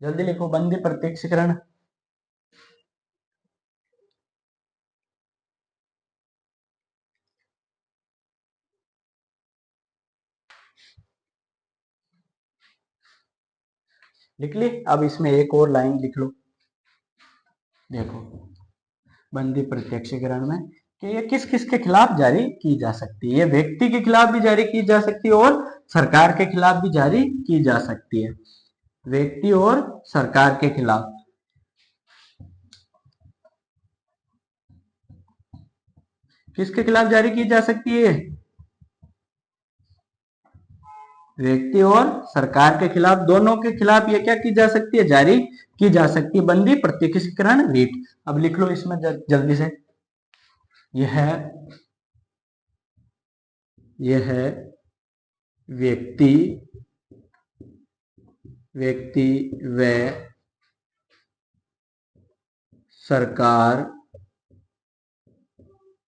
जल्दी लिखो, बंदी प्रत्यक्षीकरण। लिख ली? अब इसमें एक और लाइन लिख लो। देखो, बंदी प्रत्यक्षीकरण में कि ये किस किस के खिलाफ जारी की जा सकती है। ये व्यक्ति के खिलाफ भी जारी की जा सकती है और सरकार के खिलाफ भी जारी की जा सकती है। व्यक्ति और सरकार के खिलाफ किसके खिलाफ जारी की जा सकती है? व्यक्ति और सरकार के खिलाफ, दोनों के खिलाफ ये क्या की जा सकती है? जारी की जा सकती है बंदी प्रत्यक्षीकरण रीट। अब लिख लो इसमें जल्दी से। यह व्यक्ति व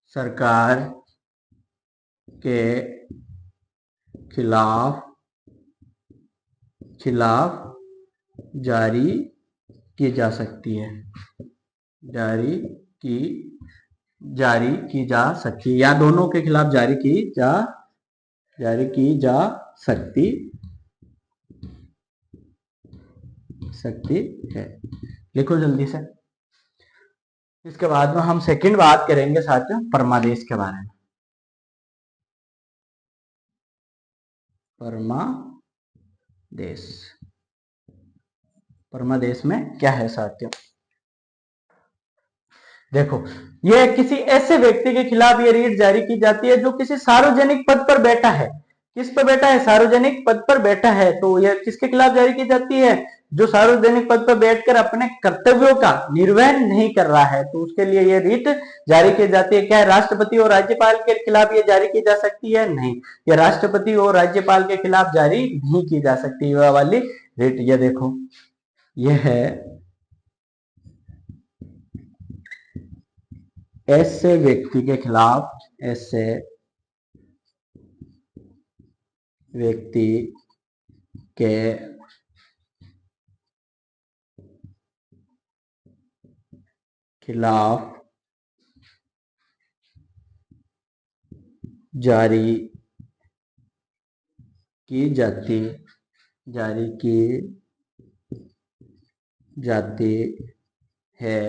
सरकार के खिलाफ जारी की जा सकती है। जारी की जा सकती है, या दोनों के खिलाफ जारी की जा सकती है। लिखो जल्दी से। इसके बाद में हम सेकंड बात करेंगे साथियों परमादेश के बारे में। परमादेश। परमादेश में क्या है साथियों? देखो, यह किसी ऐसे व्यक्ति के खिलाफ ये रीट जारी की जाती है जो किसी सार्वजनिक पद पर बैठा है। किस पर बैठा है? सार्वजनिक पद पर बैठा है। तो यह किसके खिलाफ जारी की जाती है? जो सार्वजनिक पद पर बैठकर अपने कर्तव्यों का निर्वहन नहीं कर रहा है, तो उसके लिए यह रीट जारी की जाती है। क्या है? राष्ट्रपति और राज्यपाल के खिलाफ ये जारी की जा सकती है? नहीं, यह राष्ट्रपति और राज्यपाल के खिलाफ जारी नहीं की जा सकती वह वाली रीट। ये देखो, यह है ऐसे व्यक्ति के खिलाफ, ऐसे व्यक्ति के खिलाफ जारी की जाती है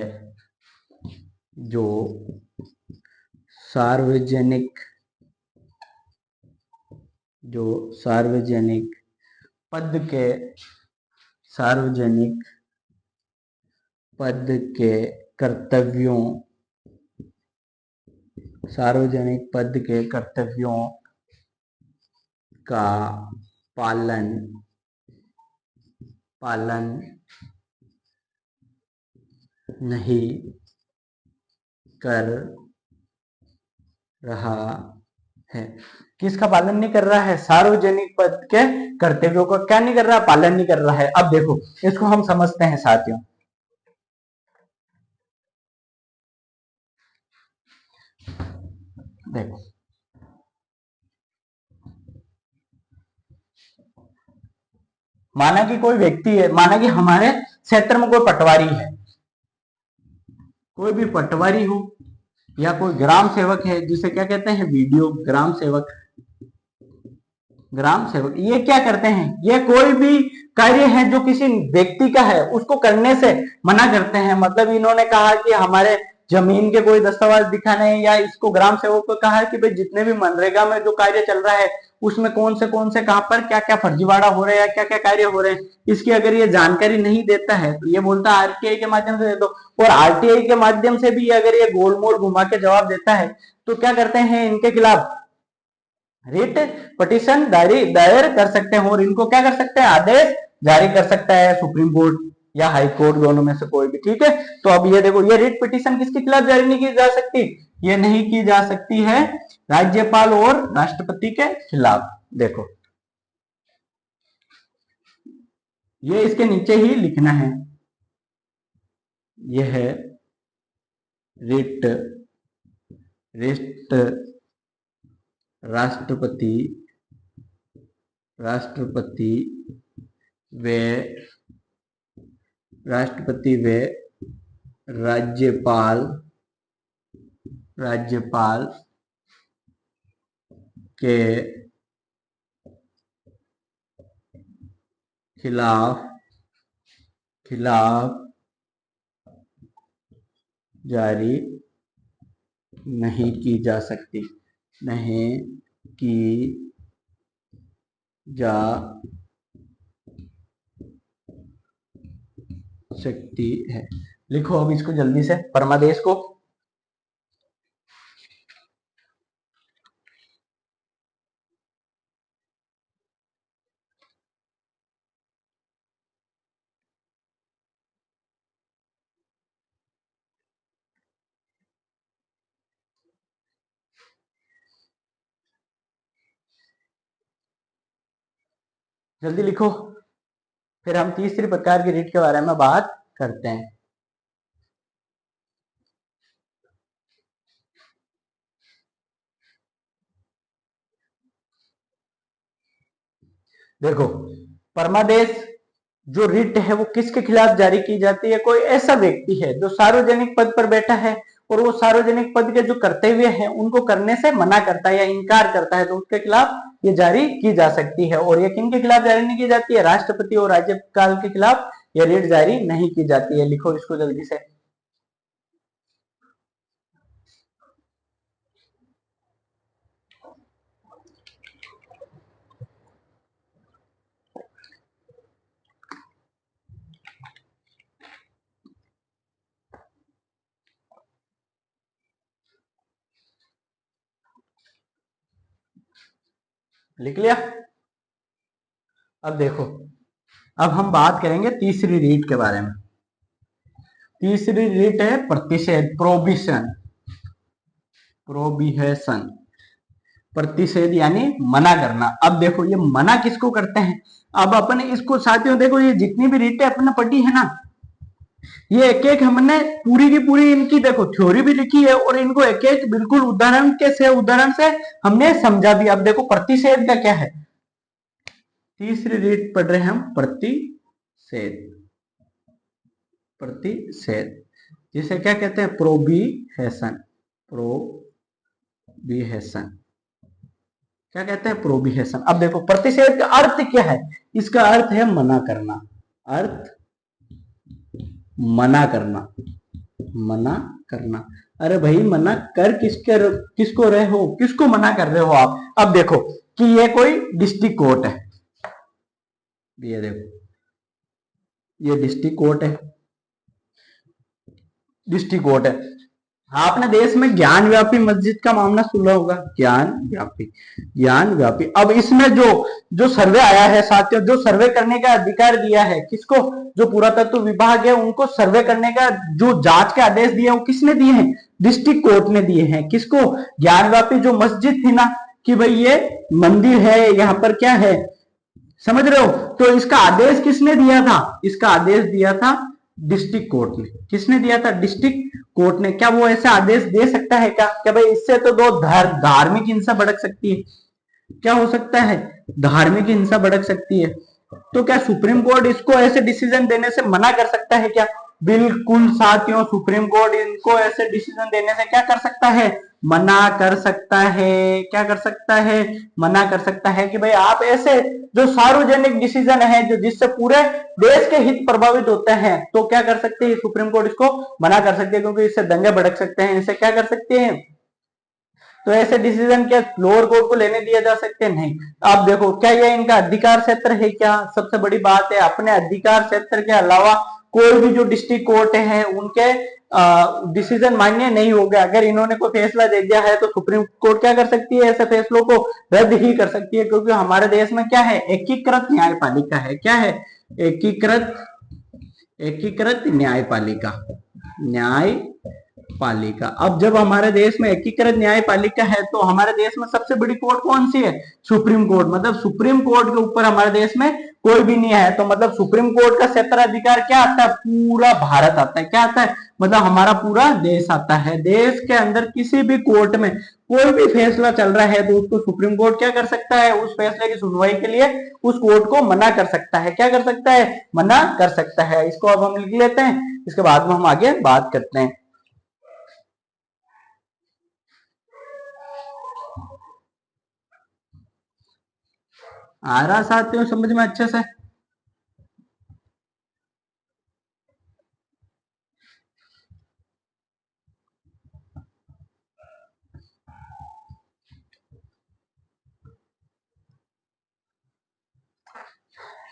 जो सार्वजनिक पद के सार्वजनिक पद के कर्तव्यों का पालन नहीं कर रहा है। किसका पालन नहीं कर रहा है? सार्वजनिक पद के कर्तव्यों का क्या नहीं कर रहा? पालन नहीं कर रहा है। अब देखो, इसको हम समझते हैं साथियों। देखो, माना कि कोई व्यक्ति है, माना कि हमारे क्षेत्र में कोई पटवारी है, कोई भी पटवारी हो, या कोई ग्राम सेवक है, जिसे क्या कहते हैं? वीडियो ग्राम सेवक। ये क्या करते हैं? ये कोई भी कार्य है जो किसी व्यक्ति का है उसको करने से मना करते हैं। मतलब इन्होंने कहा कि हमारे जमीन के कोई दस्तावेज दिखाने हैं, या इसको ग्राम सेवक को कहा कि भाई जितने भी मनरेगा में जो कार्य चल रहा है उसमें कौन से कहां पर क्या क्या फर्जीवाड़ा हो रहा है या क्या क्या कार्य हो रहे हैं, इसकी अगर ये जानकारी नहीं देता है तो ये बोलता है आरटीआई के माध्यम से दे दो। और आरटीआई के माध्यम से भी अगर ये गोलमोल घुमा के जवाब देता है तो क्या करते हैं? इनके खिलाफ रिट पिटीशन दायर कर सकते हैं, और इनको क्या कर सकते हैं? आदेश जारी कर सकता है सुप्रीम कोर्ट या हाई कोर्ट, दोनों में से कोई भी। ठीक है, तो अब ये देखो, ये रिट पिटीशन किसके खिलाफ जारी नहीं की जा सकती? ये नहीं की जा सकती है राज्यपाल और राष्ट्रपति के खिलाफ। देखो, ये इसके नीचे ही लिखना है। यह है रिट रिट राष्ट्रपति व राज्यपाल के खिलाफ जारी नहीं की जा सकती है। लिखो अब इसको जल्दी से, परमादेश को। जल्दी लिखो, फिर हम तीसरी प्रकार की रीट के बारे में बात करते हैं। देखो, परमादेश जो रिट है वो किसके खिलाफ जारी की जाती है? कोई ऐसा व्यक्ति है जो सार्वजनिक पद पर बैठा है और वो सार्वजनिक पद के जो कर्तव्य है उनको करने से मना करता है या इनकार करता है, तो उसके खिलाफ ये जारी की जा सकती है। और ये किनके खिलाफ जारी नहीं की जाती है? राष्ट्रपति और राज्यपाल के खिलाफ ये रिट जारी नहीं की जाती है। लिखो इसको जल्दी से। लिख लिया। अब देखो, अब हम बात करेंगे तीसरी रीट के बारे में। तीसरी रीट है प्रतिषेध, प्रोबिशन, प्रोबिहेशन, प्रतिषेध यानी मना करना। अब देखो ये मना किसको करते हैं। अब अपन इसको साथियों देखो, ये जितनी भी रीटें अपने पढ़ी है ना, ये एक एक हमने पूरी की पूरी इनकी देखो थ्योरी भी लिखी है और इनको एक एक बिल्कुल उदाहरण से हमने समझा भी। अब देखो प्रतिषेध का क्या है, तीसरी रीट पढ़ रहे हैं हम, प्रतिषेध, प्रतिषेध जिसे क्या कहते हैं, प्रोबिहेशन, प्रोबिहेशन, क्या कहते हैं, प्रोबिहेशन। अब देखो प्रतिषेध का अर्थ क्या है, इसका अर्थ है मना करना, अर्थ मना करना, मना करना। अरे भाई मना कर किसको रहे हो, किसको मना कर रहे हो आप। अब देखो कि ये कोई डिस्ट्रिक्ट कोर्ट है, ये देखो ये डिस्ट्रिक्ट कोर्ट है, डिस्ट्रिक्ट कोर्ट है। आपने देश में ज्ञान व्यापी मस्जिद का मामला सुना होगा, ज्ञान व्यापी, ज्ञान व्यापी। अब इसमें जो जो सर्वे आया है साथियों, जो सर्वे करने का अधिकार दिया है किसको, जो पुरातत्व विभाग है उनको सर्वे करने का जो जांच के आदेश दिए वो किसने दिए हैं, डिस्ट्रिक्ट कोर्ट ने दिए हैं। किसको, ज्ञान व्यापी जो मस्जिद थी ना, कि भाई ये मंदिर है, यहाँ पर क्या है, समझ रहे हो। तो इसका आदेश किसने दिया था, इसका आदेश दिया था डिस्ट्रिक्ट कोर्ट ने। किसने दिया था, डिस्ट्रिक्ट कोर्ट ने। क्या वो ऐसा आदेश दे सकता है क्या भाई इससे तो दो धार्मिक हिंसा भड़क सकती है, क्या हो सकता है, धार्मिक हिंसा भड़क सकती है। तो क्या सुप्रीम कोर्ट इसको ऐसे डिसीजन देने से मना कर सकता है क्या, बिल्कुल साथियों, सुप्रीम कोर्ट इनको ऐसे डिसीजन देने से क्या कर सकता है, मना कर सकता है। क्या कर सकता है, मना कर सकता है कि भाई आप ऐसे जो सार्वजनिक डिसीजन है जो जिससे पूरे देश के हित प्रभावित होते हैं, तो क्या कर सकते हैं सुप्रीम कोर्ट, इसको मना कर सकते हैं, क्योंकि इससे दंगे भड़क सकते हैं। इससे क्या कर सकते हैं, तो ऐसे डिसीजन क्या लोअर कोर्ट को लेने दिए जा सकते हैं, नहीं। आप देखो क्या ये इनका अधिकार क्षेत्र है क्या, सबसे बड़ी बात है अपने अधिकार क्षेत्र के अलावा कोई भी जो डिस्ट्रिक्ट कोर्ट है उनके डिसीजन मान्य नहीं हो गया। अगर इन्होंने कोई फैसला दे दिया है तो सुप्रीम कोर्ट क्या कर सकती है, ऐसे फैसलों को रद्द ही कर सकती है। क्योंकि हमारे देश में क्या है, एकीकृत न्यायपालिका है। क्या है, एकीकृत, एकीकृत न्यायपालिका, न्यायपालिका। अब जब हमारे देश में एकीकृत न्यायपालिका है तो हमारे देश में सबसे बड़ी कोर्ट कौन सी है, सुप्रीम कोर्ट। मतलब सुप्रीम कोर्ट के ऊपर हमारे देश में कोई भी नहीं है। तो मतलब सुप्रीम कोर्ट का क्षेत्राधिकार क्या आता है, पूरा भारत आता है। क्या आता है, मतलब हमारा पूरा देश आता है। देश के अंदर किसी भी कोर्ट में कोई भी फैसला चल रहा है तो उसको सुप्रीम कोर्ट क्या कर सकता है, उस फैसले की सुनवाई के लिए उस कोर्ट को मना कर सकता है। क्या कर सकता है, मना कर सकता है। इसको अब हम लिख लेते हैं, इसके बाद में हम आगे बात करते हैं। आ रहा साथियों समझ में अच्छे से।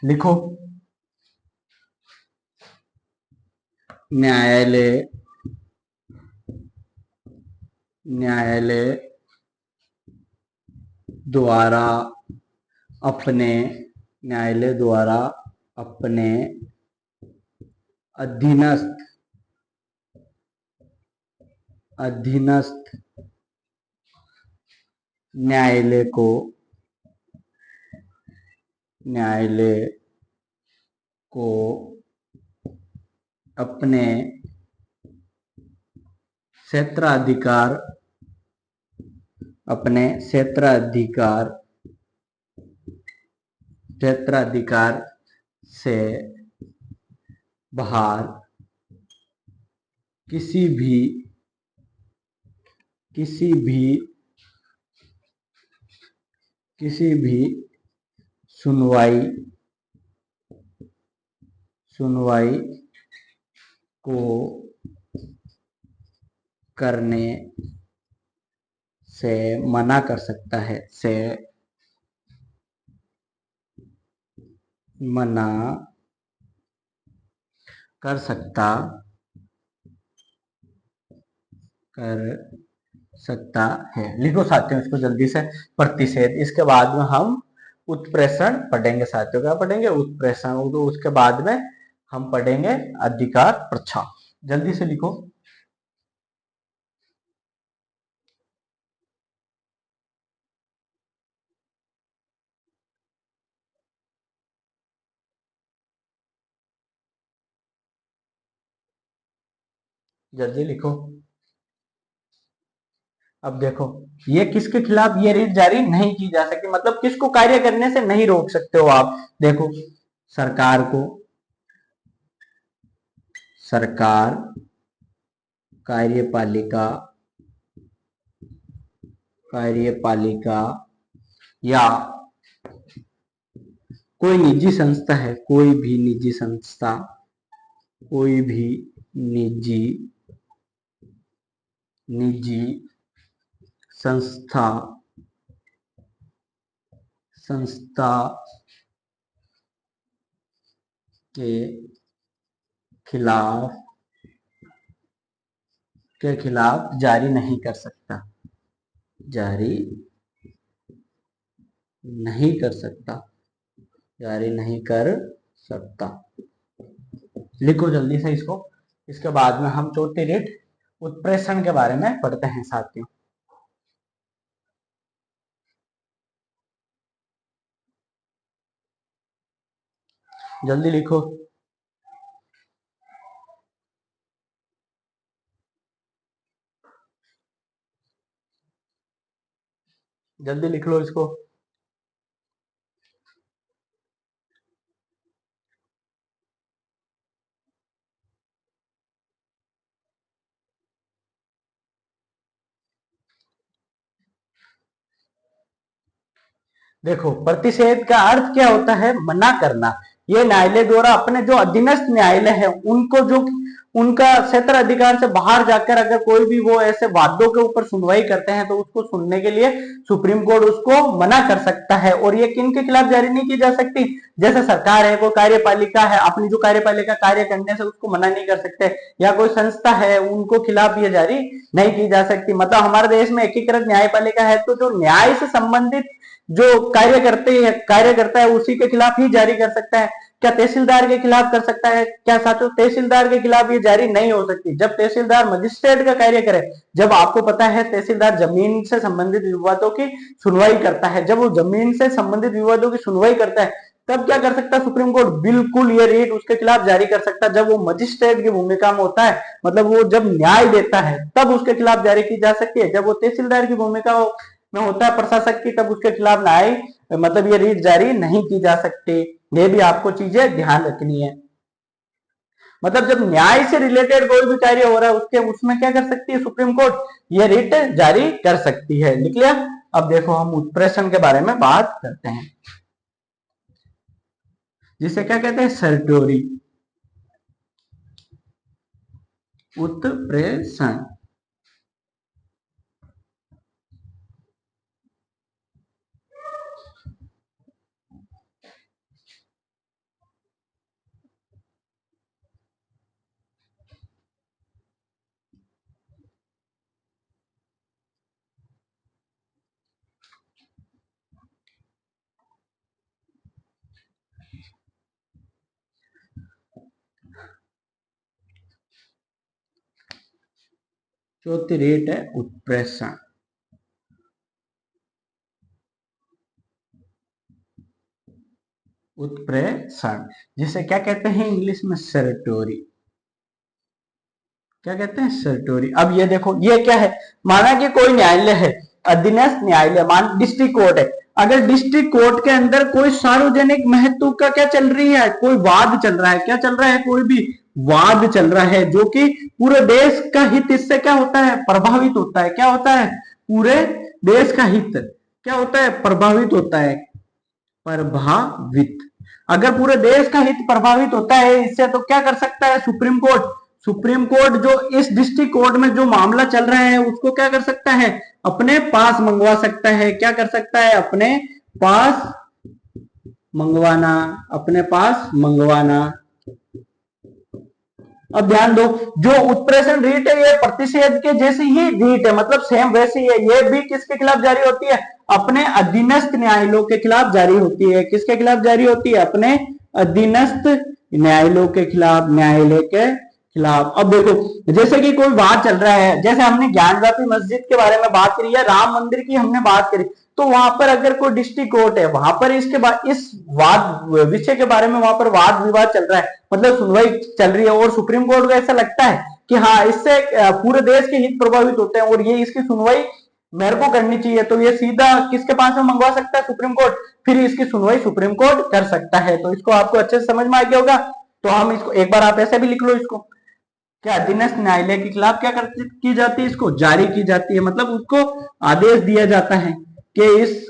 लिखो, न्यायालय, न्यायालय द्वारा अपने, न्यायालय द्वारा अपने अधीनस्थ, अधीनस्थ न्यायालय को, न्यायालय को अपने क्षेत्राधिकार, अपने क्षेत्राधिकार, क्षेत्राधिकार से बाहर किसी भी, किसी भी, किसी भी सुनवाई, सुनवाई को करने से मना कर सकता है, से मना कर सकता, कर सकता है। लिखो साथियों इसको जल्दी से, प्रतिषेध। इसके बाद में हम उत्प्रेषण पढ़ेंगे साथियों। क्या पढ़ेंगे? उत्प्रेषण। तो उसके बाद में हम पढ़ेंगे अधिकार प्रच्छा। जल्दी से लिखो। जल्दी लिखो। अब देखो, ये किसके खिलाफ ये रीट जारी नहीं की जा सकती, मतलब किसको कार्य करने से नहीं रोक सकते हो आप। देखो, सरकार को, सरकार, कार्यपालिका, कार्यपालिका या कोई निजी संस्था है, कोई भी निजी संस्था, कोई भी निजी निजी संस्था, संस्था के खिलाफ, के खिलाफ जारी नहीं कर सकता, जारी नहीं कर सकता, जारी नहीं कर सकता। लिखो जल्दी से इसको। इसके बाद में हम चौथी रीट उत्प्रेषण के बारे में पढ़ते हैं साथियों। जल्दी लिखो। जल्दी लिख लो इसको। देखो, प्रतिषेध का अर्थ क्या होता है? मना करना। ये न्यायालय द्वारा अपने जो अधीनस्थ न्यायालय है उनको, जो उनका क्षेत्र अधिकार से बाहर जाकर अगर कोई भी वो ऐसे वादों के ऊपर सुनवाई करते हैं तो उसको सुनने के लिए सुप्रीम कोर्ट उसको मना कर सकता है। और ये किन के खिलाफ जारी नहीं की जा सकती? जैसे सरकार है, कोई कार्यपालिका है, अपनी जो कार्यपालिका कार्य करने से उसको मना नहीं कर सकते, या कोई संस्था है उनको खिलाफ ये जारी नहीं की जा सकती। मतलब हमारे देश में एकीकृत न्यायपालिका है, तो जो न्याय से संबंधित जो कार्य करता है उसी के खिलाफ ही जारी कर सकता है। क्या तहसीलदार के खिलाफ कर सकता है? क्या साथियों, तहसीलदार के खिलाफ ये जारी नहीं हो सकती। जब तहसीलदार मजिस्ट्रेट का कार्य करे, जब आपको पता है तहसीलदार जमीन से संबंधित विवादों की सुनवाई करता है, जब वो जमीन से संबंधित विवादों की सुनवाई करता है तब क्या कर सकता है सुप्रीम कोर्ट? बिल्कुल ये रीट उसके खिलाफ जारी कर सकता है। जब वो मजिस्ट्रेट की भूमिका में होता है, मतलब वो जब न्याय देता है तब उसके खिलाफ जारी की जा सकती है। जब वो तहसीलदार की भूमिका में होता है प्रशासक की, तब उसके खिलाफ न्याय, मतलब ये रीट जारी नहीं की जा सकती। ये भी आपको चीजें ध्यान रखनी है। मतलब जब न्याय से रिलेटेड कोई भी कार्य हो रहा है उसके उसमें क्या कर सकती है सुप्रीम कोर्ट? ये रीट जारी कर सकती है। लिख लिया? अब देखो हम उत्प्रेषण के बारे में बात करते हैं, जिसे क्या कहते हैं? सर्टोरी, उत्प्रेषण। चौथी रीट है उत्प्रेषण। उत्प्रेषण जिसे क्या कहते हैं इंग्लिश में? सर्टोरी। क्या कहते हैं? सर्टोरी। अब ये देखो, ये क्या है? माना कि कोई न्यायालय है, अधीनस्थ न्यायालय, मान डिस्ट्रिक्ट कोर्ट है। अगर डिस्ट्रिक्ट कोर्ट के अंदर कोई सार्वजनिक महत्व का क्या चल रही है? कोई वाद चल रहा है। क्या चल रहा है? कोई भी वाद चल रहा है जो कि पूरे देश का हित इससे क्या होता है? प्रभावित होता है। क्या होता है? पूरे देश का हित क्या होता है? प्रभावित होता है। प्रभावित। अगर पूरे देश का हित प्रभावित होता है इससे, तो क्या कर सकता है सुप्रीम कोर्ट? सुप्रीम कोर्ट जो इस डिस्ट्रिक्ट कोर्ट में जो मामला चल रहा है उसको क्या कर सकता है? अपने पास मंगवा सकता है। क्या कर सकता है? अपने पास मंगवाना, अपने पास मंगवाना, अब ध्यान दो, जो उत्प्रेषण रीट है ये प्रतिषेध के जैसी ही रीट है, मतलब सेम वैसी है। ये भी किसके खिलाफ जारी होती है? अपने अधीनस्थ न्यायालयों के खिलाफ जारी होती है। किसके खिलाफ जारी होती है? अपने अधीनस्थ न्यायालयों के खिलाफ, न्यायालय के खिलाफ। अब देखो, जैसे कि कोई वाद चल रहा है, जैसे हमने ज्ञानवापी मस्जिद के बारे में बात करी है, राम मंदिर की हमने बात करी, तो वहां पर अगर कोई डिस्ट्रिक्ट कोर्ट है, वहां पर इसके बाद इस वाद विषय के बारे में वहां पर वाद विवाद चल रहा है, मतलब सुनवाई चल रही है, और सुप्रीम कोर्ट को ऐसा लगता है कि हाँ, इससे पूरे देश के हित प्रभावित होते हैं और ये इसकी सुनवाई मेरे को करनी चाहिए, तो ये सीधा किसके पास में मंगवा सकता है? Supreme court. फिर इसकी सुनवाई सुप्रीम कोर्ट कर सकता है। तो इसको आपको अच्छे से समझ में आ गया होगा। तो हम इसको एक बार आप ऐसे भी लिख लो इसको, क्या अधीनस्थ न्यायालय के खिलाफ क्या की जाती है? इसको जारी की जाती है, मतलब उसको आदेश दिया जाता है कि इस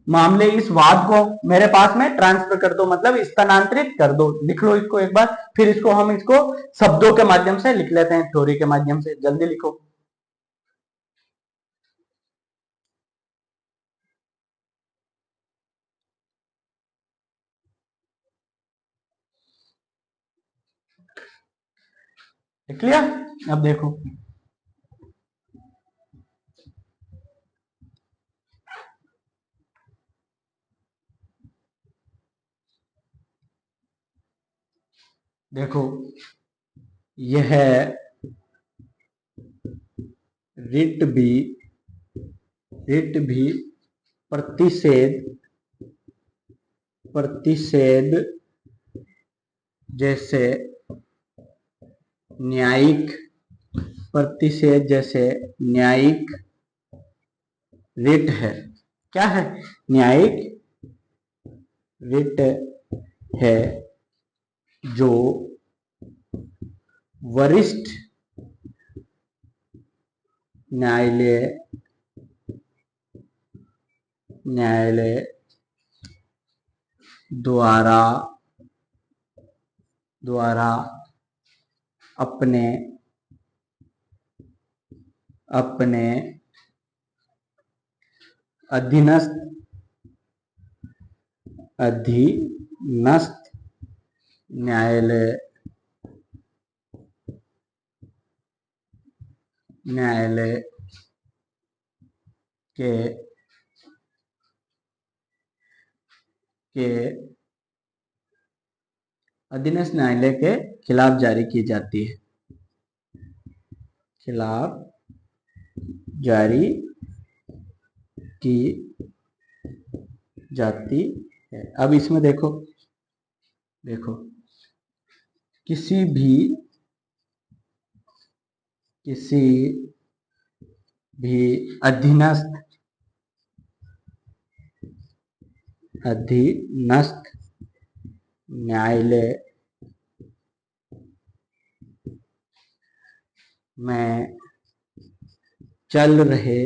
मामले, इस वाद को मेरे पास में ट्रांसफर कर दो, मतलब स्थानांतरित कर दो। लिख लो इसको एक बार, फिर इसको हम इसको शब्दों के माध्यम से लिख लेते हैं, थ्योरी के माध्यम से। जल्दी लिखो। लिख लिया? अब देखो, देखो यह रिट भी प्रतिषेध प्रतिषेध जैसे न्यायिक प्रतिषेध जैसे न्यायिक रिट है। क्या है? न्यायिक रिट है, जो वरिष्ठ न्यायालय द्वारा द्वारा अपने अपने अधीनस्थ अधीनस्थ न्यायालय न्यायालय के के अधीनस्थ न्यायालय के खिलाफ जारी की जाती है, खिलाफ जारी की जाती है। अब इसमें देखो, देखो किसी भी अधीनस्थ न्यायालय में चल रहे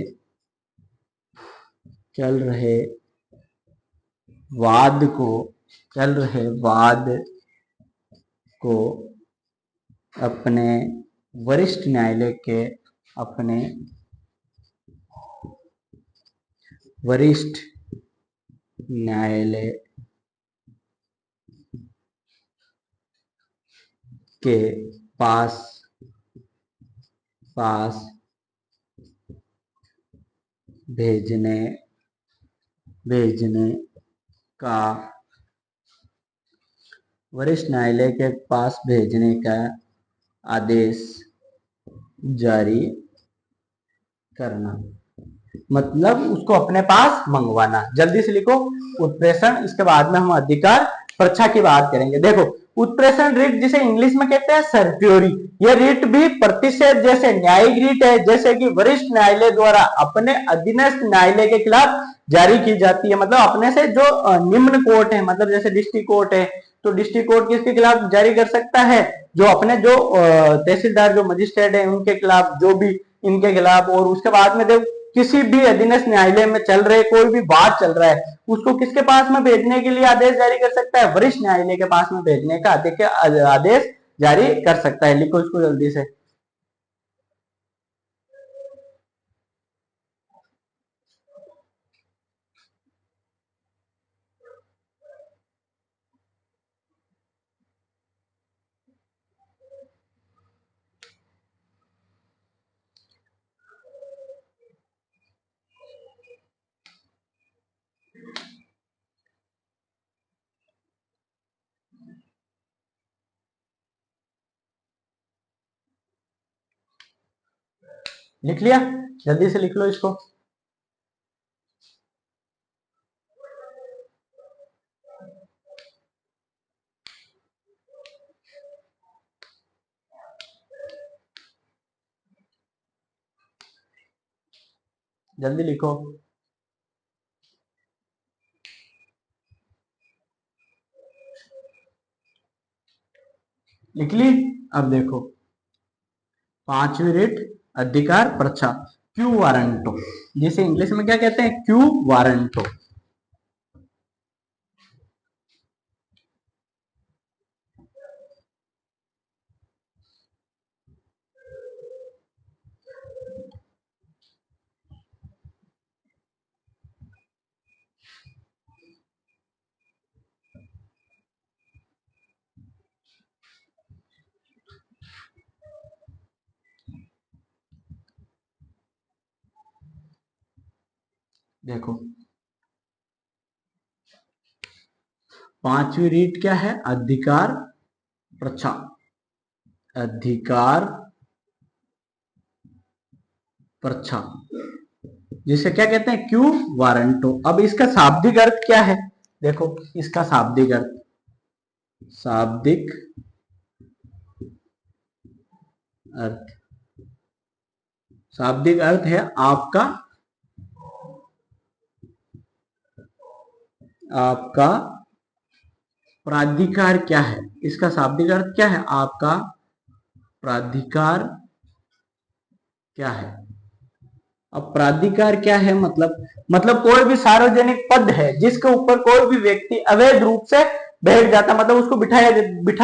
वाद को अपने वरिष्ठ न्यायालय के अपने वरिष्ठ न्यायालय के पास भेजने का वरिष्ठ न्यायालय के पास भेजने का आदेश जारी करना, मतलब उसको अपने पास मंगवाना। जल्दी से लिखो उत्प्रेषण, इसके बाद में हम अधिकार परीक्षा की बात करेंगे। देखो, उत्प्रेषण रीट जिसे इंग्लिश में कहते हैं सर्ट्योरी, यह रीट भी प्रतिषेध जैसे न्यायिक रीट है, जैसे कि वरिष्ठ न्यायालय द्वारा अपने अधीनस्थ न्यायालय के खिलाफ जारी की जाती है। मतलब अपने से जो निम्न कोर्ट है, मतलब जैसे डिस्ट्रिक्ट कोर्ट है, तो डिस्ट्रिक्ट कोर्ट किसके खिलाफ जारी कर सकता है? जो अपने जो तहसीलदार, जो मजिस्ट्रेट है, उनके खिलाफ, जो भी इनके खिलाफ। और उसके बाद में देखो, किसी भी अधीनस्थ न्यायालय में चल रहे कोई भी बात चल रहा है, उसको किसके पास में भेजने के लिए आदेश जारी कर सकता है? वरिष्ठ न्यायालय के पास में भेजने का आदेश जारी कर सकता है। लिखो इसको जल्दी से। लिख लिया? जल्दी से लिख लो इसको। जल्दी लिखो। लिख ली? अब देखो, पांचवी रीट अधिकार प्रच्छा, क्यू वारंटो, जिसे इंग्लिश में क्या कहते हैं? Quo warranto. देखो, पांचवी रीट क्या है? अधिकार प्रच्छा, अधिकार प्रच्छा, जिसे क्या कहते हैं? Quo warranto. अब इसका शाब्दिक अर्थ क्या है? देखो, इसका शाब्दिक अर्थ, शाब्दिक अर्थ, शाब्दिक अर्थ है आपका, आपका प्राधिकार क्या है? इसका शाब्दिक अर्थ क्या है? आपका प्राधिकार क्या है? अब प्राधिकार क्या है? मतलब कोई भी सार्वजनिक पद है जिसके ऊपर कोई भी व्यक्ति अवैध रूप से बैठ जाता, मतलब उसको बिठा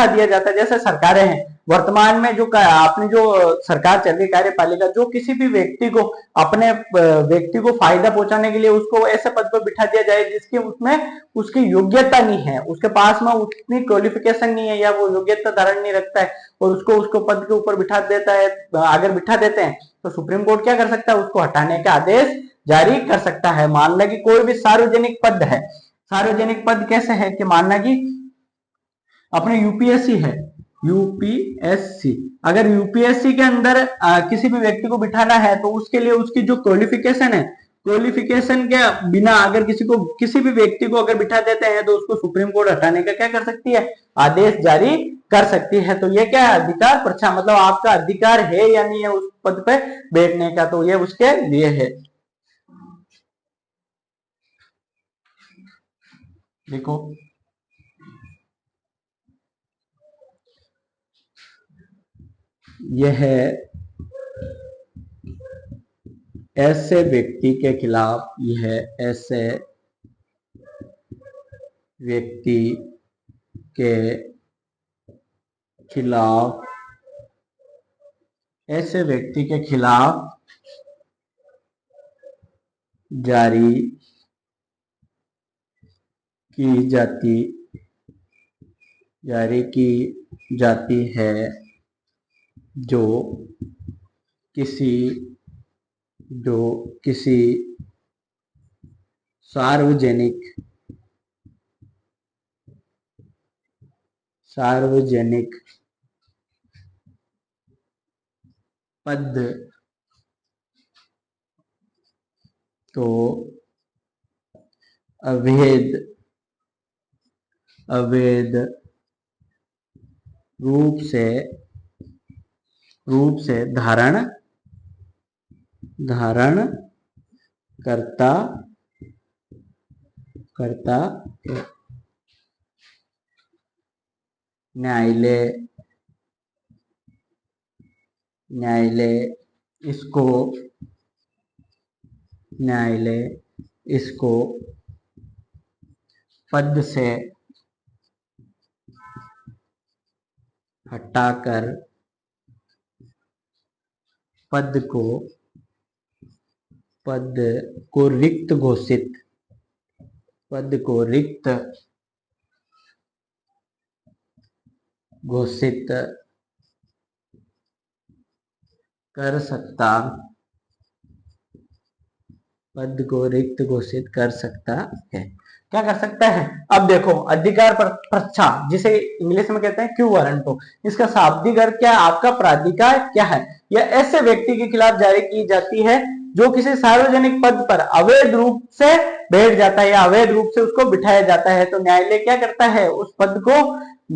दिया जाता है। जैसे सरकारें हैं वर्तमान में, जो आपने जो सरकार चल रही कार्यपालिका, जो किसी भी व्यक्ति को अपने व्यक्ति को फायदा पहुंचाने के लिए उसको ऐसे पद पर बिठा दिया जाए जिसकी उसमें उसकी योग्यता नहीं है, उसके पास में उतनी क्वालिफिकेशन नहीं है, या वो योग्यता धारण नहीं रखता है, और उसको पद के ऊपर बिठा देता है। अगर बिठा देते हैं तो सुप्रीम कोर्ट क्या कर सकता है? उसको हटाने का आदेश जारी कर सकता है। मानना कि कोई भी सार्वजनिक पद है, सार्वजनिक पद कैसे है कि मानना कि अपने यूपीएससी है, यूपीएससी, अगर यूपीएससी के अंदर किसी भी व्यक्ति को बिठाना है तो उसके लिए उसकी जो क्वालिफिकेशन है, क्वालिफिकेशन के बिना अगर किसी भी व्यक्ति को अगर बिठा देते हैं तो उसको सुप्रीम कोर्ट हटाने का क्या कर सकती है? आदेश जारी कर सकती है। तो ये क्या है? अधिकार प्रच्छा, मतलब आपका अधिकार है या नहीं है उस पद पे बैठने का, तो ये उसके लिए है। देखो, यह ऐसे व्यक्ति के खिलाफ, यह ऐसे व्यक्ति के खिलाफ, ऐसे व्यक्ति के खिलाफ जारी की जाती है, जो किसी सार्वजनिक पद तो अवैध रूप से धारण करता है। न्यायालय इसको पद से हटाकर पद को रिक्त घोषित कर सकता है। क्या कर सकता है? अब देखो, अधिकार प्रच्छा, जिसे इंग्लिश में कहते हैं क्यू वारंटो, इसका शाब्दिक अर्थ क्या है? आपका प्राधिकार क्या है? या ऐसे व्यक्ति के खिलाफ जारी की जाती है जो किसी सार्वजनिक पद पर अवैध रूप से बैठ जाता है या अवैध रूप से उसको बिठाया जाता है। तो न्यायालय क्या करता है, उस पद को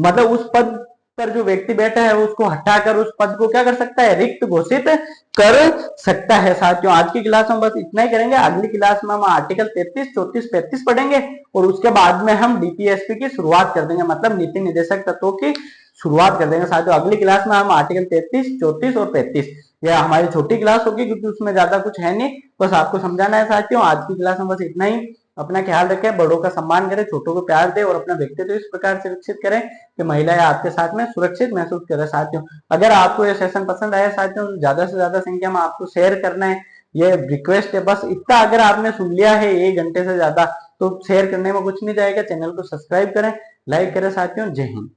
मतलब उस पद पर जो व्यक्ति बैठा है उसको हटाकर उस पद को क्या कर सकता है, रिक्त घोषित कर सकता है। साथियों आज की क्लास में बस इतना ही करेंगे। अगली क्लास में हम आर्टिकल 33, 34, 35 पढ़ेंगे और उसके बाद में हम डीपीएसपी की शुरुआत कर देंगे, मतलब नीति निर्देशक तत्वों की शुरुआत कर देंगे। साथियों अगली क्लास में हम आर्टिकल 33, 34 और 35, यह हमारी छोटी क्लास होगी क्योंकि उसमें ज्यादा कुछ है नहीं, बस आपको समझाना है। साथियों आज की क्लास में बस इतना ही। अपना ख्याल रखें, बड़ों का सम्मान करें, छोटों को प्यार दें और अपना व्यक्तित्व इस प्रकार से विकसित करें कि महिलाएं आपके साथ में सुरक्षित महसूस करें। साथियों अगर आपको ये सेशन पसंद आया साथियों, ज्यादा से ज्यादा संख्या में आपको शेयर करना है, ये रिक्वेस्ट है बस इतना। अगर आपने सुन लिया है 1 घंटे से ज्यादा तो शेयर करने में कुछ नहीं जाएगा। चैनल को सब्सक्राइब करें, लाइक करें। साथियों जय हिंद।